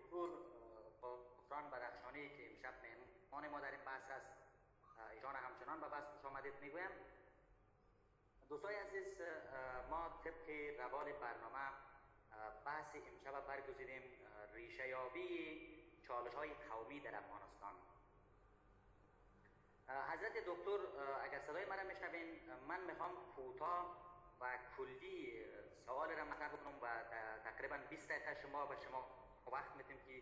دکتر غفران بدخشانی که امشب مهمان ما در این بحث است، ایشان همچنان به بحث خوش آمدید میگویم. دوستای عزیز، ما طبق روال برنامه بحث امشب برگزیدیم ریشه یابی چالش های قومی در افغانستان. حضرت دکتر اگر صدای مرا میشنوین، من میخوام کوتاه و کلی سوال را مطرح کنم و تقریبا 20 دقیقه شما وقت میتیم که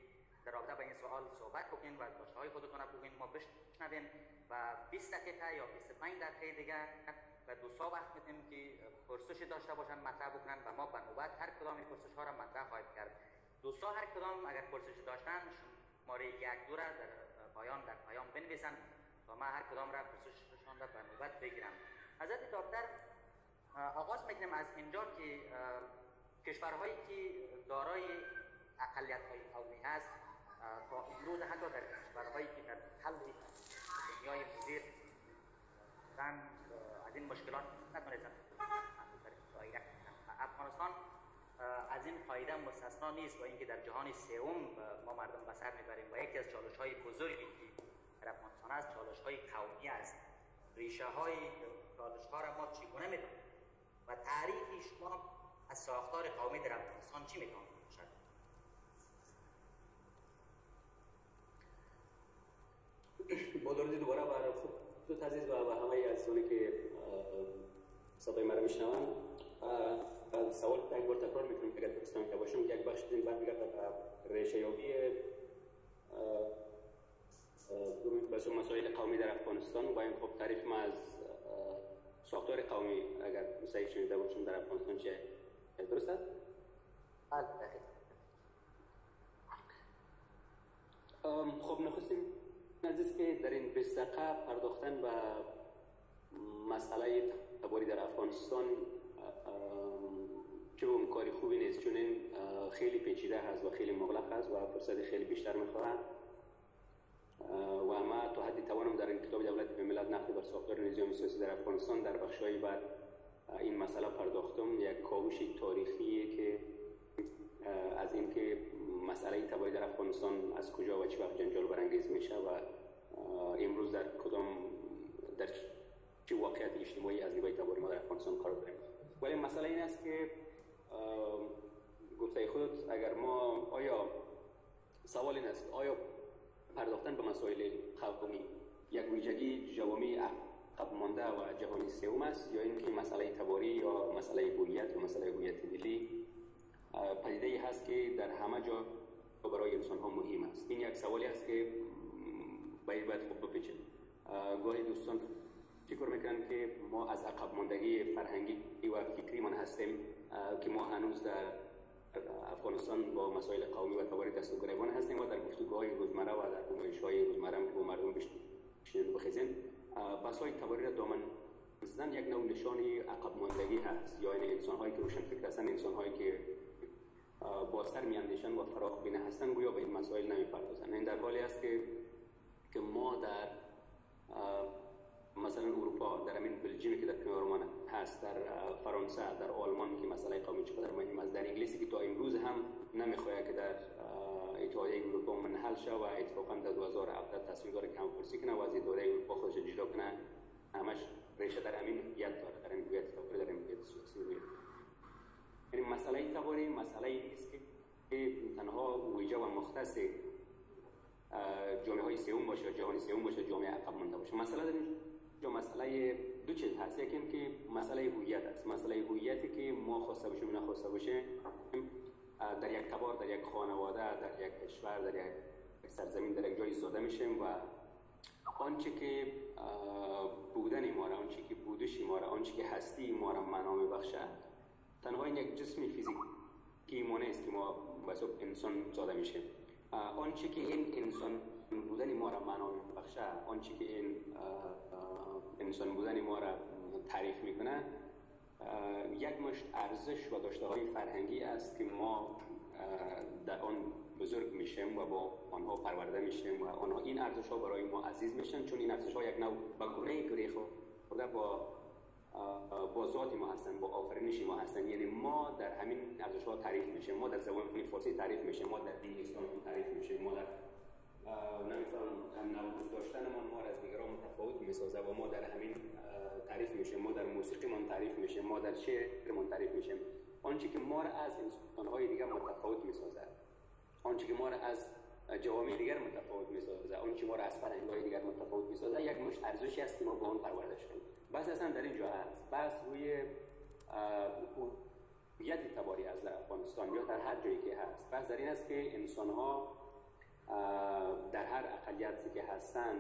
در رابطه با این سوال صحبت بکنین و داشته های خودتون بگین، ما بشنویم و 20 دقیقه یا 25 دقیقه دیگه و دوستا وقت میتیم که پرسشی داشته باشن مطرح بکنن و ما به نوبت هر کدام این پرسش ها را مطرح خواهیم کرد. دوستا هر کدام اگر پرسشی داشتن شماره 1 2 را در پایان بنویسن تا ما هر کدام را پرسششان را به نوبت بگیرم. حضرت دکتر، آغاز میکنیم از اینجا که کشورهایی که دارای اقلیت‌های قومی هست تا امروز حتی در کشورهایی که در حل دنیای مدیر از این مشکلات نتونستن افغانستان از این قاعده مستثنا نیست و اینکه در جهان سوم ما مردم به سر میبریم و یکی از چالش‌های بزرگی که در افغانستان است چالش‌های قومی است. ریشه های چالش‌ها را ما چگونه می‌دانیم و تعریف شما از ساختار قومی در افغانستان چی می‌تواند باشد؟ با درود دوباره برای خود عزیز و همه عزیزانی که صدای مرا میشنوند، سوال یک بار تکرار میکنم که اگر دوستان که باشم که یک بخش این برمیگرده به ریشه یابی بس مسائل قومی در افغانستان و این خب تعریف ما از ساختار قومی اگر صحیح شنیده باشم در افغانستان چه درست است؟ بله. خب نخستین عزیز که در این 20 دقیقه پرداختن به مسئله تباری در افغانستان چه کاری خوبی نیست، چون این خیلی پیچیده هست و خیلی مغلق است و فرصت خیلی بیشتر میخواهد و ما تا حدی توانم در این کتاب دولت به ملت نقد بر ساختار نظام سیاسی در افغانستان در بخش‌های بعد این مسئله پرداختم. یک کاوش تاریخی که از اینکه مسئله تباری در افغانستان از کجا و چه وقت جنجال برانگیز میشه و امروز در چه واقعیت اجتماعی از نیروی تباری ما در افغانستان قرار داریم. ولی مسئله این است که گفته خودت اگر ما سوال این است آیا پرداختن به مسائل قومی یک ویژگی جوامع عقب مانده و جهانی سوم است یا اینکه مسئله تباری یا مسئله هویت و مسئله هویت ملی پدیده‌ای هست که در همه جا برای انسان ها مهم است؟ این یک سوالی است که باید خوب بپیچیم. گاهی دوستان فکر میکنن که ما از عقب ماندگی فرهنگی و فکری من هستیم که ما هنوز در افغانستان با مسائل قومی و تباری دست و گریبان هستیم و در گفتگوهای روزمره و در نمایش‌های روزمره با مردم بشینیم بخیزیم بحث‌های تباری را دامن زدن یک نوع نشانی عقب ماندگی هست، یا این انسان‌هایی که روشن فکر هستند، انسان‌هایی که بازتر میاندیشند و فراخ بینه هستند گویا به این مسائل نمیپردازند. این در حالی است که ما در مثلا اروپا، در همین بلژیمی که در کنار ما هست، در فرانسه، در آلمان که مسئله قومی چقدر مهم است، در انگلیسی که تا امروز هم نمیخواد که در اتحادیه اروپا منحل شه و اتفاقا در 2017 تصمیم داره که همکاری کنه و از اتحادیه اروپا خودش جدا کنه، همش ریشه در همین هویت داره، در این هویت تباری، در این هویت سیاسی. یعنی مسئله تباری مسئله نیست که تنها ویژه و مختص جامعه های سوم باشه، جهانی سوم باشه، جامعه عقب مانده باشه. مسئله در اینجا مسئله دو چیز هست. یکی این که مسئله هویت است، مسئله هویتی که ما خواسته باشیم نخواسته باشیم در یک تبار، در یک خانواده، در یک کشور، در یک سرزمین، در یک جای زاده میشیم و آنچه که بودن ما را، آنچه که بودش ما را، آنچه که هستی ما را معنا میبخشه تنها این یک جسم فیزیکی ما نیست که ما واسه انسان زاده میشیم. آنچه که این انسان بودن ما را معنا میبخشه، آنچه که این انسان بودن ما را تعریف میکنه یک مشت ارزش و داشته‌های فرهنگی است که ما در آن بزرگ میشیم و با آنها پرورده میشیم و آنها این ارزش‌ها برای ما عزیز میشن، چون این ارزش‌ها یک نوع به گونه گره خورده با با ذات ما هستن، با آفرینش ما هستن. یعنی ما در همین ارزش‌ها تعریف میشه، ما در زبان فارسی تعریف میشه، ما در دین اسلام تعریف میشه، ما در نوروز داشتنمان ما را از دیگران متفاوت میسازه و ما در همین تعریف میشه، ما در موسیقی من تعریف میشه، ما در شعر من تعریف میشه. آنچه که ما را از انسان‌های دیگر متفاوت میسازه، آنچه که ما را از جوامع دیگر متفاوت میسازه، آنچه ما را از فرهنگ‌های دیگر متفاوت میسازه، یک مشت ارزشی است که ما با آن پرورده شدیم. بس اصلا در اینجا هست، بس روی هویت تباری از افغانستان یا در هر جایی که هست، بس در این است که انسان‌ها در هر اقلیتی که هستن،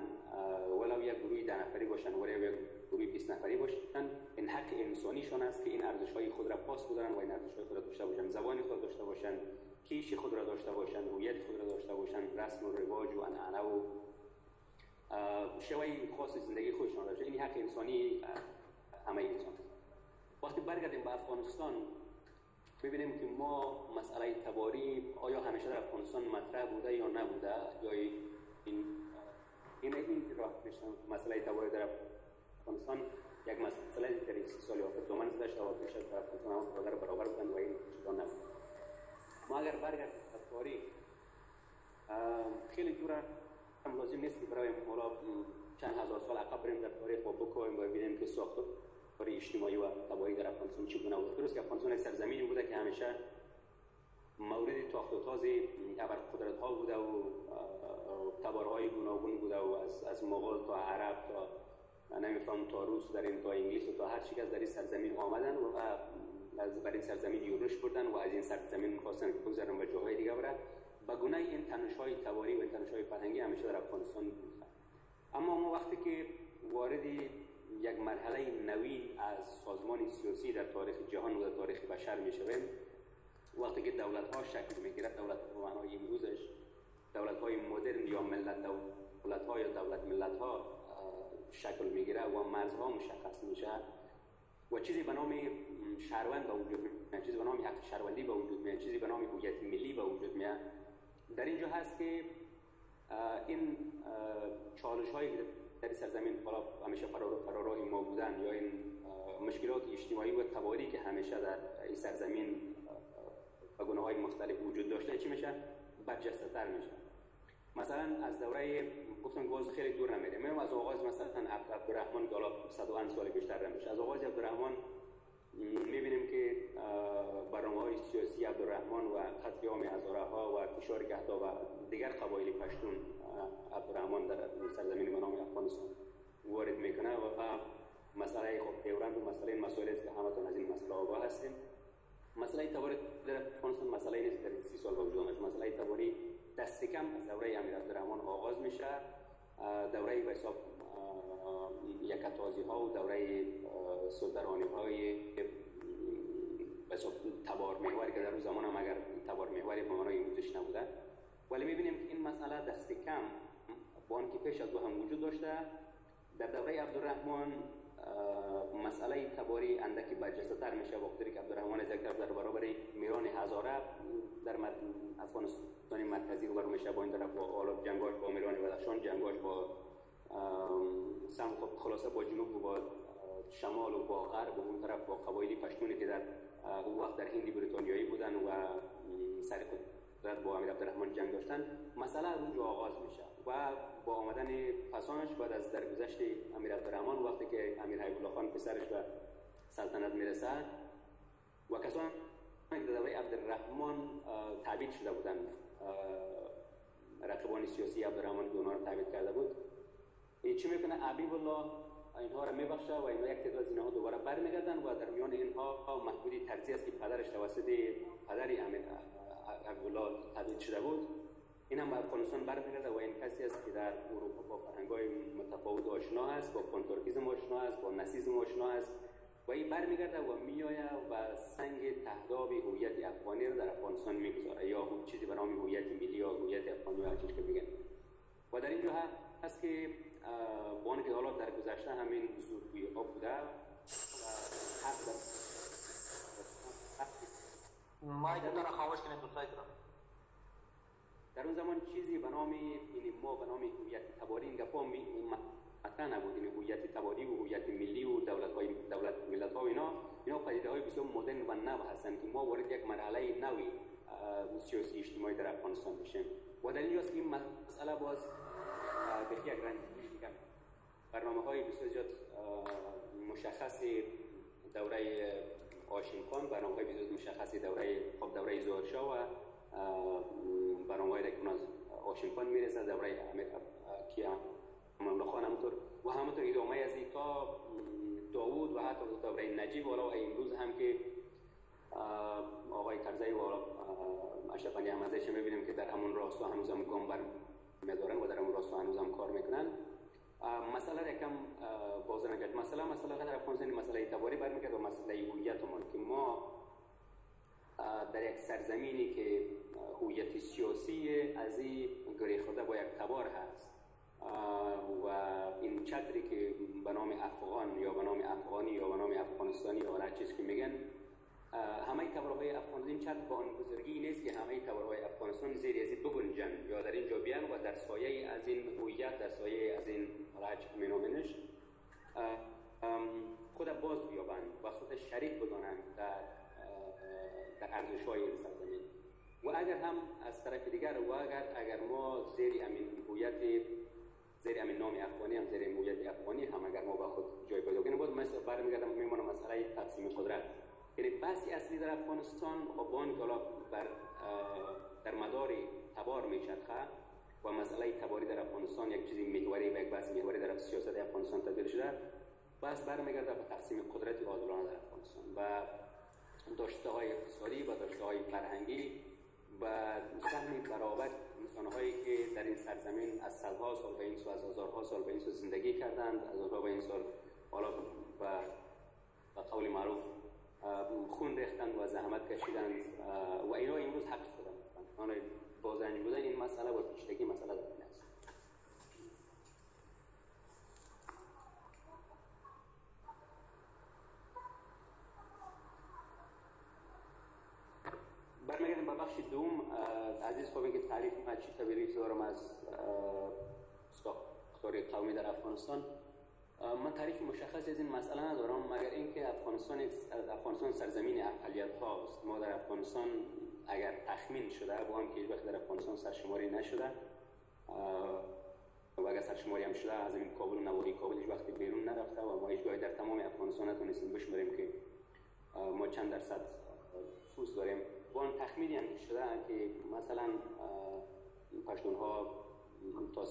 ولو یک گروهی 10 نفری باشن ولو یک گروهی 20 نفری باشن، این حق انسانیشان است که این ارزش‌های خود را پاس بدن و این ارزش‌های خود را داشته باشن، زبان خود داشته باشن، کیش خود را داشته باشن، هویت خود را داشته باشن، رسم و رواج و عنعنه و شیوه خاص زندگی خودشان داشته. این حق انسانی همه انسان است. وقتی برگردیم به افغانستان ببینیم که ما مسئله تباری آیا همیشه در افغانستان مطرح بوده یا نبوده، یا این راه مسئله تباری در افغانستان یک مسئله در این 30 سال اخیر دامن زده شد و پیش از در افغانستان هم برابر بودند و این چیزا نبود. ما اگر برگردیم به تاریخ خیلی دور هم لازم نیست که برای مولا چند هزار سال عقب بریم در تاریخ و بکنیم و ببینیم که ساختار اجتماعی و تباری در افغانستان چگونه بود. درست که افغانستان یک سرزمینی بوده که همیشه مورد تاخت و تاز ابرقدرت‌ها بوده و تبارهای گوناگون بوده و از مغول تا عرب تا نمیفهم تا روس در این تا انگلیس و تا هر چی که از در این سرزمین آمدن و از بر این سرزمین یورش بردن و از این سرزمین می‌خواستن بگذارن به جاهای دیگه برن. به گونه این تنش‌های تباری و این تنش‌های فرهنگی همیشه در افغانستان بود. اما ما وقتی که وارد یک مرحله نوی از سازمان سیاسی در تاریخ جهان و در تاریخ بشر می‌شویم، وقتی که دولت‌ها شکل می‌گیرد، دولت به معنای امروزش دولت‌های مدرن یا ملت دولت‌ها یا دولت ملت‌ها شکل می‌گیره و مرزها مشخص میشه و چیزی به نام شهروند به وجود میاد، چیزی به نام حق شهروندی به وجود میاد، چیزی به نام هویت ملی به وجود میاد. در اینجا هست که این چالش‌هایی که در سرزمین همیشه فرارای ما بودن یا این مشکلات اجتماعی و تباری که همیشه در این سرزمین و گونه‌های مختلف وجود داشته چی میشه؟ برجسته‌تر میشه. مثلا از دوره گفتم باز خیلی دور نمیریم، میرم از آغاز مثلا عبدالرحمن که حالا 101 سال بیشتر نمیشه، از آغاز عبدالرحمن میبینیم که برنامه‌های سیاسی عبدالرحمن و قتل هزاره‌ها و فشار گهدا و دیگر قبایل پشتون عبدالرحمن در سرزمین به نام افغانستان وارد میکنه و مسئله خب پیوند و مسئله این مسائل است که همتون از این مسئله آگاه هستیم. مسئله تباری در افغانستان مسئله نیست در 30 سال وجود داشت. مسئله تباری دست کم از دوره امیر عبدالرحمن آغاز میشه، دوره به حساب یکتازی‌ها و دوره سلطرانی‌های به حساب تبار محوری که در اون زمان هم اگر تبار محوری به معنای امروزش نبوده، ولی می‌بینیم که این مسئله دست کم با آنکه پیش از او هم وجود داشته، در دوره عبدالرحمن مسئله تباری اندکی برجسته‌تر میشه. وقتی که عبدالرحمن از یک طرف در برابر میران هزاره در افغانستان مرکزی رو میشه، با این طرف با آلاب جنگاش با میران بدخشان، جنگاش با خلاصه با جنوب و با شمال و با غرب و اون طرف با قبایلی پشتونی که در اون وقت در هند بریتانیایی بودن و سر قدرت با امیر عبدالرحمن جنگ داشتن. مسئله از اونجا آغاز میشه و با آمدن پسانش بعد از درگذشت امیر عبدالرحمن وقتی که امیر حبیب الله خان پسرش به سلطنت میرسه و کسانی که در دوره عبدالرحمن تعبید شده بودند، رقیبان سیاسی عبدالرحمن که اونها رو تعبید کرده بود، چی میکنه؟ حبیب الله اینها را میبخشه و اینها یک تعداد از اینها دوباره برمیگردن و در میان اینها محمودی طرزی است که پدرش توسط پدری امیر حبیب الله تعبید شده بود، این هم به افغانستان برمیگرده و این کسی است که در اروپا با فرهنگ‌های متفاوت آشنا است، با پانتورکیسم آشنا است، با ناسیسم آشنا است و این برمیگرده و میآید و سنگ تهداب هویت افغانی را در افغانستان میگذاره یا چیزی به نام هویت ملی یا هویت افغانی و هر چیزی که میگن. و در اینجا هست که با آنکه حالا در گذشته همین زورگویی‌ها بوده حق در مایک را خاموش کنید دوستای کرام. در اون زمان چیزی به نام ما به نام هویت تباری این گپا مطرح نبود. این هویت تباری و هویت ملی و دولت ملت‌ها و اینا پدیده‌های بسیار مدرن و نو هستند که ما وارد یک مرحله نوی سیاسی اجتماعی در افغانستان میشیم و در اینجاست که این مسئله باز به یک رنگی دیگر برنامه‌های بسیار زیاد مشخص دوره هاشم خان، برنامه‌های بسیار مشخص دوره ظاهر شاه و برنامه‌های که از هاشم خان میرسه، دوره کیا امام خان همونطور ادامه از این تا داوود و حتی دوره نجیب و امروز هم که آقای کرزی و اشرف علی احمدزی می‌بینیم که در همون راستا هنوز هم گام برمی‌دارن و در همون راستا هنوز هم کار میکنن. مسئله یکم باز نگرد مسئله در افغانستان مسئله تباری برمیگرد و مسئله هویتمون که ما در یک سرزمینی که هویت سیاسی از این گره خورده با یک تبار هست و این چتری که به نام افغان یا به نام افغانی یا به نام افغانستانی یا هر چیزی که میگن، همه تبارهای افغانستان این چتر با آن بزرگی نیست که همه تبارهای افغانستان زیر از این بگنجن یا در اینجا بیان و در سایه از این هویت، در سایه از این هر چیزی که مینامنش خود باز بیابند و خود شریک بدانند در ارزش‌های این سرزمین. و اگر هم از طرف دیگر و اگر ما زیر امین نام افغانی هم زیر هویت افغانی هم اگر ما با خود جای پیدا کنیم، باز مثلا برمیگردم میمونه مسئله تقسیم قدرت. یعنی بحثی اصلی در افغانستان خبان که در مدار تبار میچرخه و مسئله تباری در افغانستان یک چیزی محوری و یک بحث محوری در سیاست افغانستان تبدیل شده، بس برمیگرده به تقسیم قدرت عادلانه در افغانستان و داشته‌های اقتصادی و داشته‌های فرهنگی و سهم برابر انسان‌هایی که در این سرزمین از صدها سال به این سو، از هزارها سال به این سو زندگی کردند، از هزارها به این سال حالا به قول معروف خون ریختند و زحمت کشیدند و اینا امروز حق شدند. بازنج بودن این مسئله و پیشتگی مسئله در این است. برمیگردیم به بخش دوم. عزیز خوبه که تعریف من چی تبریک دارم از ساختار قومی در افغانستان. من تعریف مشخصی از این مسئله ندارم مگر اینکه افغانستان سرزمین اقلیت هاست. ما در افغانستان اگر تخمین شده با هم که هیچ وقت در افغانستان سرشماری نشده و اگر سرشماری هم شده از این کابل و نواحی کابل هیچ وقت بیرون نرفته و ما هیچ جای در تمام افغانستان نتونستیم بشماریم که ما چند درصد فوز داریم. با آن تخمینی هم شده که مثلا پشتونها تا 38%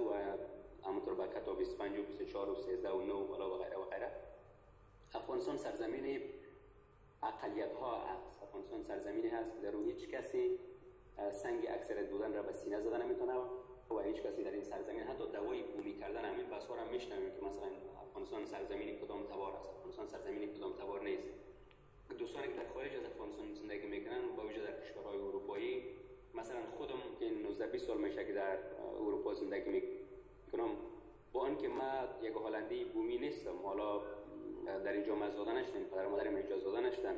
و همونطور با کتا 25 و 24 و 13 و 9 و غیره و غیره. افغانستان سرزمین اقلیت ها است. افغانستان سرزمینی هست که در اون هیچ کسی سنگ اکثریت بودن را به سینه زدن نمیتونه و هیچ کسی در این سرزمین حتی دوای بومی کردن همین بحثا را میشنویم که مثلا افغانستان سرزمین کدام تبار است، افغانستان سرزمین کدام تبار نیست. دوستانی که در خارج از افغانستان زندگی میکنن با وجود در کشورهای اروپایی، مثلا خودم که 19-20 سال میشه که در اروپا زندگی میکنم، با آنکه ما یک هلندی بومی نیستم، حالا در اینجا ما زاده نشدم، پدر و مادرم اینجا زاده نشدن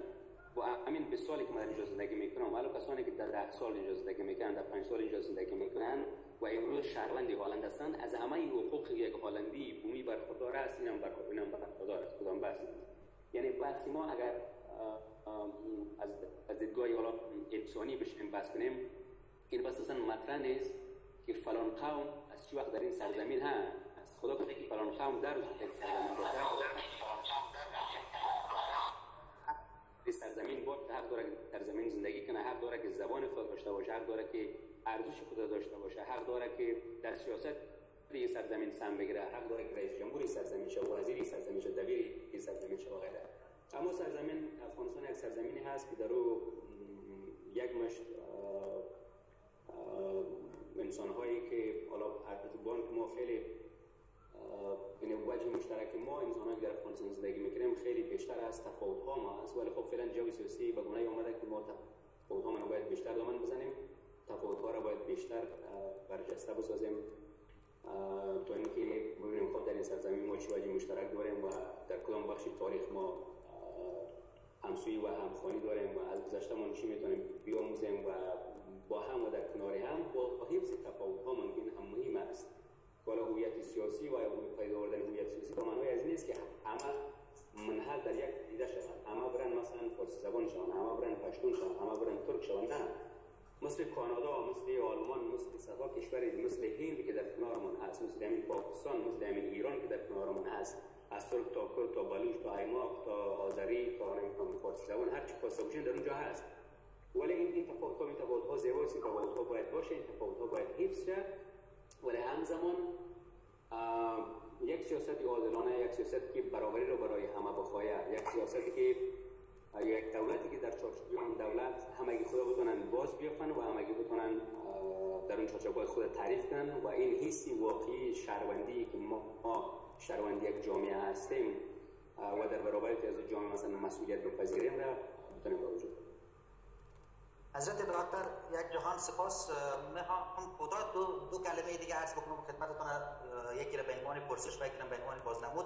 و همین 20 سالی که من اینجا زندگی میکنم، حالا کسانی که در 10 سال اینجا زندگی میکنن، در 5 سال اینجا زندگی میکنن و امروز شهروند هلند هستند، از همه حقوق یک هلندی بومی برخوردار است. اینم برخوردار است. کدام بحث نیست. یعنی بحث ما اگر از دیدگاه حالا انسانی بشیم بحث کنیم، این بس اصلا مطرح نیست که فلان قوم از چی وقت در این سرزمین هست. خدا کنه که فلان قوم در سرزمین باشه، این سرزمین باشه، حق داره که در زمین زندگی کنه، حق داره که زبان خود داشته باشه، حق داره که ارزش خود داشته باشه، حق داره که در سیاست این سرزمین سهم بگیره، حق داره که رئیس جمهور سرزمین شه، وزیر سرزمین شه، دبیر این سرزمین شه و غیره. اما سرزمین افغانستان یک سرزمینی هست که در او یک مشت انسان‌هایی که حالا بان که ما خیلی این وجه مشترک ما انسان‌هایی که در افغانستان زندگی می‌کنیم خیلی بیشتر از تفاوت‌ها ما است، ولی خب فعلا جو سیاسی به گونه‌ای آمده که ما تفاوت‌ها رو باید بیشتر دامن بزنیم، تفاوت‌ها رو باید بیشتر برجسته بسازیم تا اینکه ببینیم خب در این سرزمین ما چه وجه مشترک داریم و در کدام بخش تاریخ ما همسویی و همخوانی داریم و از گذشته‌مون چی می‌تونیم بیاموزیم و با هم و در کنار هم با حفظ تفاوت‌ها ممکن هم مهم است. حالا هویت سیاسی و پیدا آوردن هویت سیاسی به معنای از نیست که همه منحل در یک دیده شوند، همه برن مثلا فارسی زبان شوند، همه برن پشتون شوند، همه برن ترک شوند. نه، مثل کانادا، مثل آلمان، مثل صفا کشوری مثل هند که در کنارمون هست، مثل همین پاکستان، مثل همین ایران که در کنارمون هست، از ترک تا کرد تا بلوچ تا ایماق تا آذری تا نمیدونم فارسی زبان هر چی خواسته باشین در اونجا هست. ولی این تفاوت‌ها زیباست، این تفاوت‌ها باید باشه، این تفاوت‌ها باید حفظ شه، ولی همزمان یک سیاست عادلانه، یک سیاست که برابری رو برای همه بخواهد، یک سیاستی که یک دولتی که در چارچوب اون دولت همگی خود بتونن باز بیافن و همگی بتونن در اون چارچوب خود تعریف کنن و این حسی واقعی شهروندی که ما شهروندی یک جامعه هستیم و در برابر از جامعه مثلا مسئولیت بپذیریم را بتونیم به وجود. حضرت دکتر یک جهان سپاس. میخوام کوتاه دو کلمه دیگه عرض بکنم خدمتتون، یکی را به عنوان پرسش و یکی را به عنوان بازنمود.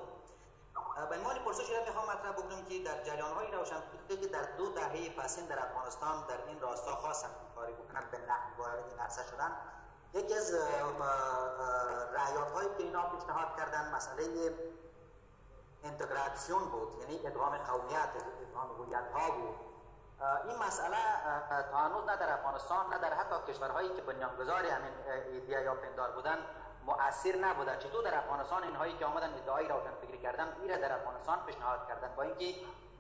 به عنوان پرسش را میخوام مطرح بکنم که در جریان‌های روشنفکری که در 2 دهه پسین در افغانستان در این راستا خواستن کاری بکنن به نحو وارد این عرصه شدن، یکی از رأیات‌هایی که اینا پیشنهاد کردن مسئله انتگراسیون بود، یعنی ادغام قومیت، ادغام هویت‌ها بود. این مسئله تا هنوز نه در افغانستان نه در حتی کشورهایی که بنیانگذار همین ایده یا پندار بودن مؤثر نبوده. چطور در افغانستان اینهایی که آمدن ادعای روشنفکری کردن ایره در افغانستان پیشنهاد کردن، با اینکه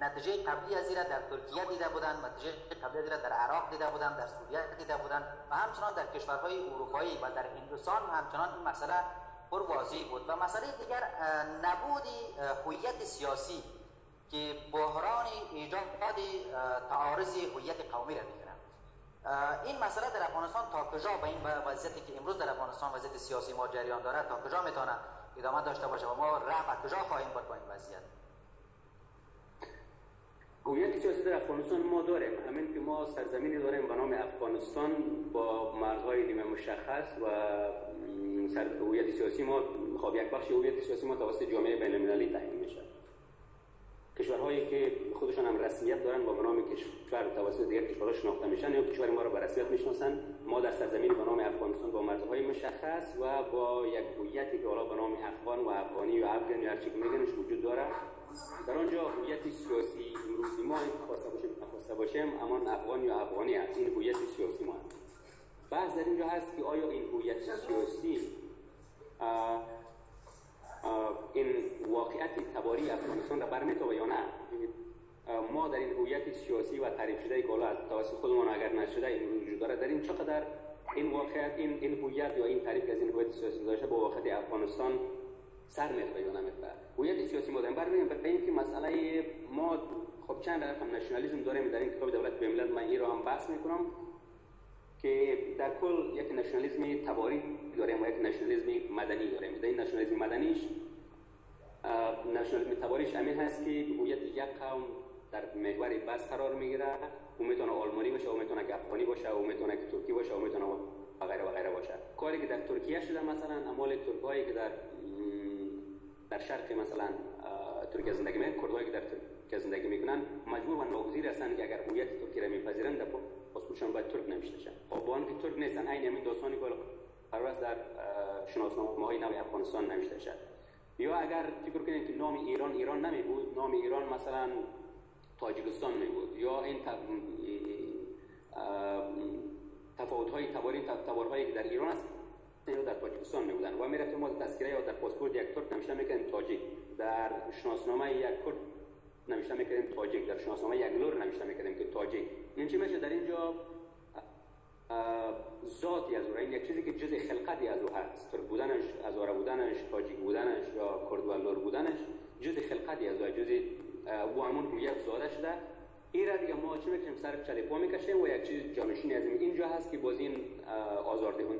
نتیجه قبلی از ایره در ترکیه دیده بودن، نتیجه قبلی از ایره در عراق دیده بودن، در سوریه دیده بودن و همچنان در کشورهای اروپایی و در هندوستان همچنان این مسئله پرواضح بود. و مسئله دیگر نبود هویت سیاسی که بحران ایجاد تعارض هویت قومی را می‌کنه. این مسئله در افغانستان تا کجا با این وضعیتی که امروز در افغانستان وضعیت سیاسی ما جریان داره تا کجا میتونه ادامه داشته باشه و ما راه کجا خواهیم برد با این وضعیت؟ هویت سیاسی در افغانستان ما داریم، همین که ما سرزمینی داریم به نام افغانستان با مرزهای نیمه مشخص و هویت سیاسی ما خب یک بخش هویت سیاسی ما توسط جامعه بین‌المللی تعیین میشه. کشورهایی که خودشان هم رسمیت دارن با نام کشور توسط دیگر کشورها شناخته میشن یا کشور ما را به رسمیت میشناسن، ما در سرزمین به نام افغانستان با مرزهای مشخص و با یک هویتی که حالا به نام افغان و افغانی و افغان یا هر چی که میگنش وجود داره. در آنجا هویت سیاسی امروزی ما خواسته باشیم نخواسته باشیم اما افغان یا افغانی است، این هویت سیاسی ما است. بحث در اینجا هست که آیا این هویت سیاسی این واقعیت تباری افغانستان را برمی‌تابه یا نه؟ ما در این هویت سیاسی و تعریف شده که حالا توسط خودمان اگر نشده این وجود داره، در این چقدر این واقعیت این هویت یا این تعریف از این هویت سیاسی داشته با واقعیت افغانستان سر میخوره یا نمیخوره؟ هویت سیاسی ما داریم برمی‌گردیم به اینکه مسئله ما خب چند رقم نشنالیسم داریم. در این کتاب دولت به ملت من این رو هم بحث میکنم که در کل یک نشنالیسم تباری داریم و یک نشنالیسم مدنی داریم. در این نشنالیسم مدنیش نشنالیسم تباریش همین هست که هویت یک قوم در محور بس قرار میگیره، او میتونه آلمانی باشه، او میتونه افغانی باشه، او میتونه ترکی باشه، او میتونه و غیره باشه. کاری که در ترکیه شده مثلا اموال ترکایی که در شرق مثلا ترکیه زندگی میکنن، کردهایی که در ترکیه زندگی میکنن مجبور و ناگزیر هستند که اگر هویت ترکی را میپذیرند در پاسپورتشان باید ترک نوشته شه. خب با آنکه ترک نیستن، عین همین داستانی که قرار است در شناسنامه‌های نو افغانستان نوشته شه. یا اگر فکر کنید که نام ایران نمیبود، نام ایران مثلا تاجیکستان میبود، یا این تفاوت‌های تبارهایی که در ایران است اینو در تاجیکستان میبودن و میرفتیم ما در تذکره یا در پاسپورت یک ترک نوشته میکنیم تاجیک، در شناسنامه یک کرد نوشته میکنیم تاجیک، در شناسنامه یک لور نوشته میکنیم که تاجیک. این چی میشه؟ در اینجا ذاتی از او، این یک چیزی که جزء خلقتی از او هست، ترک بودنش، هزاره بودنش، تاجیک بودنش یا کرد و لور بودنش جزء خلقتی از او، جزء او همون هویت زاده شده. این را دیگه ما چی میکنیم؟ سر چاله پا میکشیم و یک چیز جانشینی از اینجا هست که باز این آزاردهنده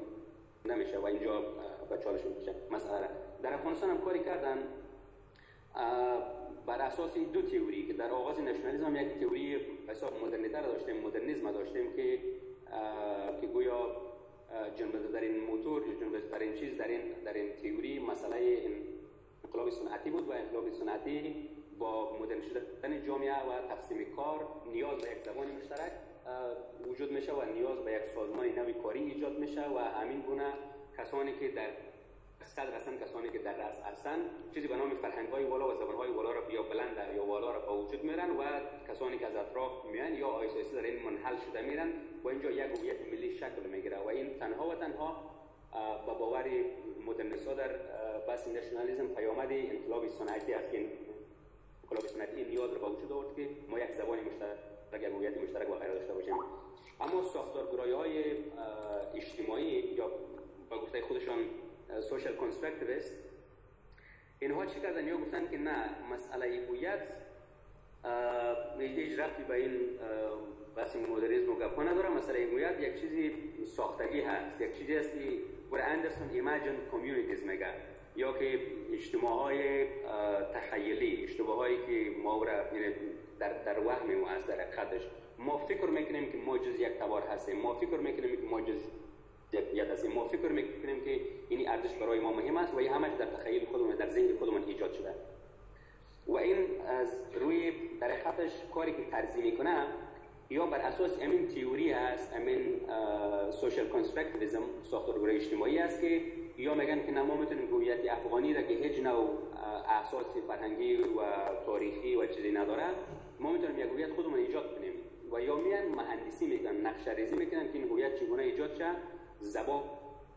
نمیشه و اینجا به چالش میشه. مثلا در افغانستان هم کاری کردن بر اساس دو تئوری که در آغاز نشنالیسم هم یک تئوری حساب مدرنیته را داشتیم، مدرنیسم داشتیم که گویا جنبه در این موتور یا جنبه در این چیز در این تئوری مسئله انقلاب صنعتی بود و انقلاب صنعتی با مدرن شدن جامعه و تقسیم کار نیاز به یک زبان مشترک وجود میشه و نیاز به یک سازمان نوی کاری ایجاد میشه و همین گونه کسانی که در 100% کسانی که در رأس هستند چیزی به نام فرهنگ‌های والا و زبان‌های والا را یا بلند یا والا را با وجود میارن و کسانی که از اطراف میان یا آیسایسی در این منحل شده میرن و اینجا یک هویت ملی شکل میگیره و این تنها و تنها با باور مدرنیست‌ها در بحث نشنالیسم پیامد انقلاب صنعتی است که انقلاب صنعتی نیاز را با وجود آورد که ما یک زبان مشترک، یک هویت مشترک و غیره داشته باشیم. اما ساختارگرایی‌های اجتماعی یا با گفته خودشان سوشال کانستراکتیویست اینها چی کردن؟ یا گفتن که نه، مسئله هویت هیچ ربطی به این بحث مدرنیسم و گپ نداره. مسئله هویت یک چیزی ساختگی هست، یک چیزی است که ور اندرسون ایمیجن کامیونیتیز میگه، یا که اجتماعهای تخیلی، اجتماعهایی که ما را در وهم و از در حقیقتش ما فکر میکنیم که ما جز یک تبار هستیم، ما فکر میکنیم که ما جز یک هستیم، ما فکر میکنیم که این ارزش برای ما مهم است و این همش در تخیل خودمون، در ذهن خودمون ایجاد شده و این از روی در حقیقتش کاری که ترجیح میکنه یا بر اساس امین تئوری هست، امین سوشال کانستراکتیویسم، ساختارگرایی اجتماعی است که یا میگن که نه ما میتونیم هویت افغانی را که هیچ نوع اساس فرهنگی و تاریخی و چیزی نداره، ما میتونیم یک هویت خودمون ایجاد کنیم و یا میان مهندسی میکنن، نقشه ریزی میکنن که این هویت چگونه ایجاد شه، زبان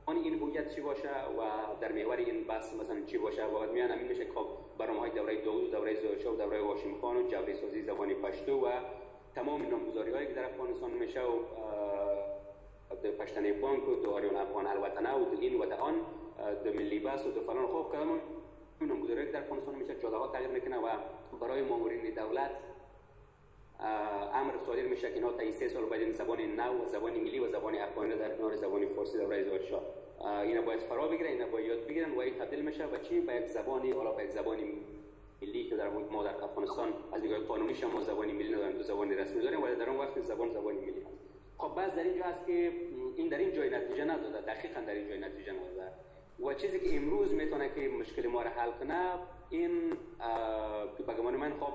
این هویت چی باشه و در محور این بحث مثلا چی باشه و بعد میان همین میشه که برنامه‌های دوره داوود، دوره زوشا و دوره هاشم خان و جبری سازی زبان پشتو و تمام نامگذاری‌هایی که در افغانستان میشه و د پښتنې بانک و د آریون افغان الوطنه و د این و د آن د ملی بحث و د فلان خوب کلام نامگذاری که در افغانستان میشه جداها تغییر میکنه و برای مامورین دولت امر صادر میشه که اینا تا 3 سال باید زبان نو و زبان ملی و زبان افغانی در کنار زبان فارسی دوره زوشا اینا باید فرا بگیرن، اینا باید یاد بگیرن و این تبدیل میشه به چی؟ به یک زبانی، حالا به یک زبانی ملی که در ما در افغانستان از نگاه قانونی شما زبانی ملی نداریم، دو زبان رسمی داریم و در اون وقت زبانی ملی هست. خب باز در اینجا هست که این در این جای نتیجه نداده، دقیقاً در این جای نتیجه نداده و چیزی که امروز میتونه که مشکل ما را حل کنه این که به گمان من خب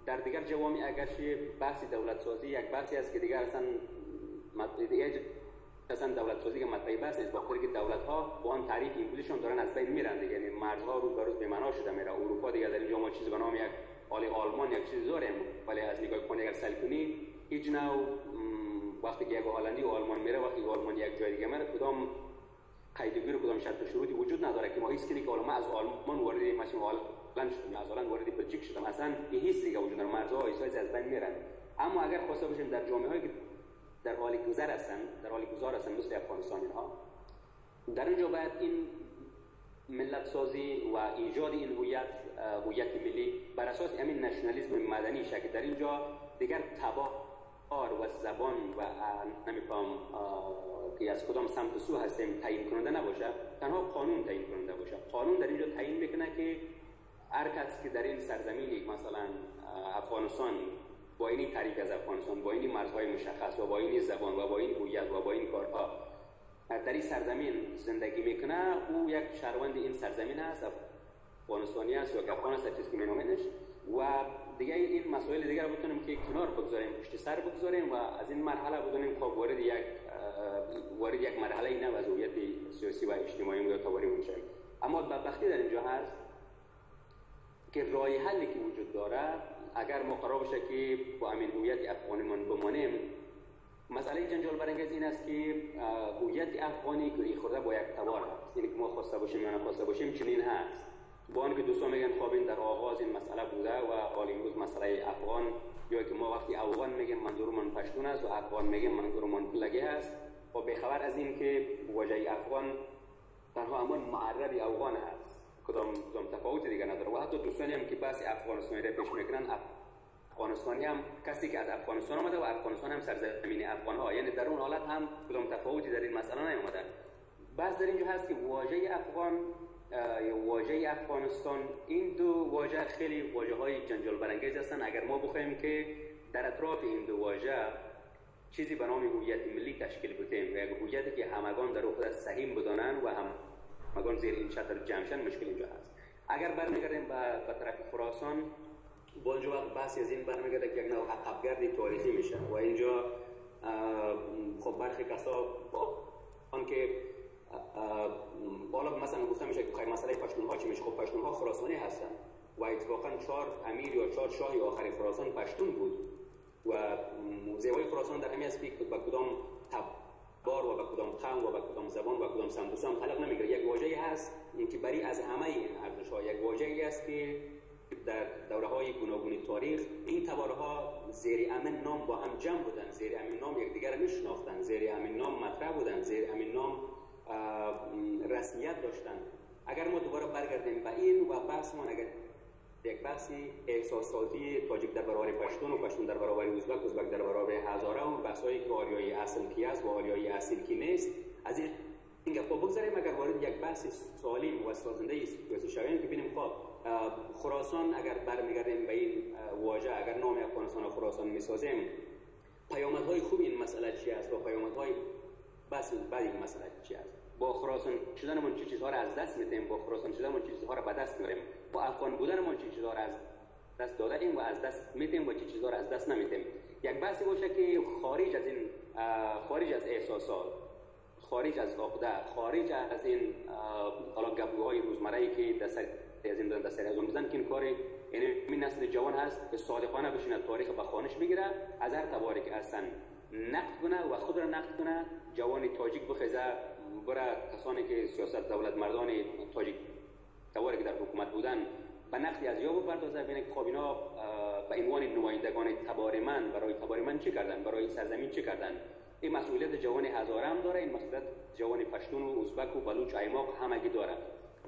در دیگر جوامع اگرچه بحث دولت سازی یک بحثی است که دیگر اصلا دولت سازی که مطرح بحث نیست، بخاطر که دولت ها با آن تعریف انگلیسشون دارن از بین میرن دیگه، یعنی مرزها روز به روز بی‌معنا شده میره. اروپا دیگه در اینجا ما چیزی به نام یک آلمان یک چیز داریم، ولی از نگاه کنی اگر سل کنی هیچ نوع وقتی که یک هلندی و آلمان میره، وقتی که آلمان یک جای دیگه میره، کدام قیدگی و کدام شرط و شروطی وجود نداره که ما هیچ کنی که ما از آلمان وارد مثلا هلند شدیم، از هلند وارد بلژیک شدیم، اصلا هیچ دیگه وجود نداره، مرزها ایسایز از بین میرن. اما اگر خواسته باشیم در جامعه‌ای که در حال گذر هستن مثل افغانستان اینها، در اینجا باید این ملت سازی و ایجاد این هویت ملی بر اساس همین نشنالیسم مدنی شه که در اینجا دیگر تبار و زبان و نمیفهم که از کدام سمت و سو هستیم تعیین کننده نباشه، تنها قانون تعیین کننده باشه. قانون در اینجا تعیین میکنه که هر کس که در این سرزمینی مثلا افغانستان با این تعریف از افغانستان، با این مرزهای مشخص و با این زبان و با این هویت و با این کارها در این سرزمین زندگی میکنه، او یک شهروند این سرزمین است، افغانستانی است یا افغان است، چیزی که مینامنش و دیگه این مسائل دیگر رو بتونیم که کنار بگذاریم، پشت سر بگذاریم و از این مرحله بدونیم خب وارد یک مرحله اینه و هویت سیاسی و اجتماعی متواری میشه. اما بدبختی در اینجا هست که راه حلی که وجود داره اگر ما قرار باشه که با همین هویت افغانیمان بمانیم، مسئله جنجال برانگیز این است که هویت افغانی گری خورده با یک تبار هست، یعنی که ما خواسته باشیم یا نخواسته باشیم چنین هست. با آنکه دوستان میگن خب این در آغاز این مسئله بوده و حال امروز مسئله افغان، یا که ما وقتی افغان میگیم منظورمون پشتون است و افغان میگیم منظورمون پلگی است، خب بخبر از این که واژه افغان تنها همان معرب افغان هست، کدام تفاوت دیگه نداره. و حتی دوستانی هم که بحث افغانستانی را پیش میکنن، افغانستانی هم کسی که از افغانستان آمده و افغانستان هم سرزمین افغان ها، یعنی در اون حالت هم کدام تفاوتی در این مسئله نیومده. بس در اینجا هست که واژه افغان یا واژه افغانستان، این دو واژه خیلی واژه‌های جنجال برانگیز هستن. اگر ما بخوایم که در اطراف این دو واژه چیزی به نام هویت ملی تشکیل بدیم و یک هویتی که همگان در خودش سهیم بدانن و همگان زیر این چتر جمع شن، مشکل اینجا هست. اگر برمیگردیم به طرف خراسان، با اینجا بحثی از این برمیگرده که یک نوع عقبگردی تاریخی میشه و اینجا خب برخی کسا آنکه بالا مثلا گفته میشه که مسئله پشتونها چی میشه. خب پشتونها خراسانی هستن و اتفاقا 4 امیر یا 4 شاه آخر خراسان پشتون بود و زیبایی خراسان در همین است که به کدام تبار و به کدام قوم و به کدام زبان و به کدام سمت و سمت تعلق نمیگیره. یک واژه‌ای هست که بری از همه این ارزش‌ها، یک واژه‌ای است که در دوره‌های گوناگون تاریخ این تبارها زیر امین نام با هم جمع بودن، زیر امین نام یکدیگر را میشناختند، زیر امین نام مطرح بودند، زیر امین نام رسمیت داشتند. اگر ما دوباره برگردیم به این و بحثمون اگر یک بحثی احساساتی تاجیک در برابر پشتون و پشتون در برابر ازبک، ازبک در برابر هزاره و بحثایی که آریایی اصل کی است و آریایی اصل کی نیست، از این گپا بگذاریم. اگر وارد یک بحث سالم و سازنده سیاسی شویم که ببینیم خب خراسان اگر برمیگردیم به این واژه، اگر نام افغانستان و خراسان میسازیم، پیامدهای خوب این مسئله چی است و پیامدهای بس بعد این مسئله چی است؟ با خراسان شدنمون چه چیزها را از دست میدیم، با خراسان شدنمون چه چیزها را به دست میاریم، با افغان بودنمون چه چیزها را از دست دادیم و از دست میدیم و چه چیزها را از دست نمیدیم. یک بحثی باشه که خارج از این، خارج از احساسات، خارج از عقده، خارج از این حالا گفتگوهای روزمره‌ای که دست از این دست از اون بزن که این کاری این نسل جوان هست که صادقانه بشینه تاریخ به خوانش بگیره، از هر تباری که اصلا نقد کنه و خود را نقد کنه. جوان تاجیک بخیزه برای کسانی که سیاست دولت مردان تاجیک تباری که در حکومت بودن به نقدی از یابو بپردازه، ببینه که خب اینا به عنوان نمایندگان تبار من برای تبار من چه کردن، برای سرزمین چه کردن. این مسئولیت جوان هزاره هم داره، این مسئولیت جوان پشتون و ازبک و بلوچ و ایماق همگی داره.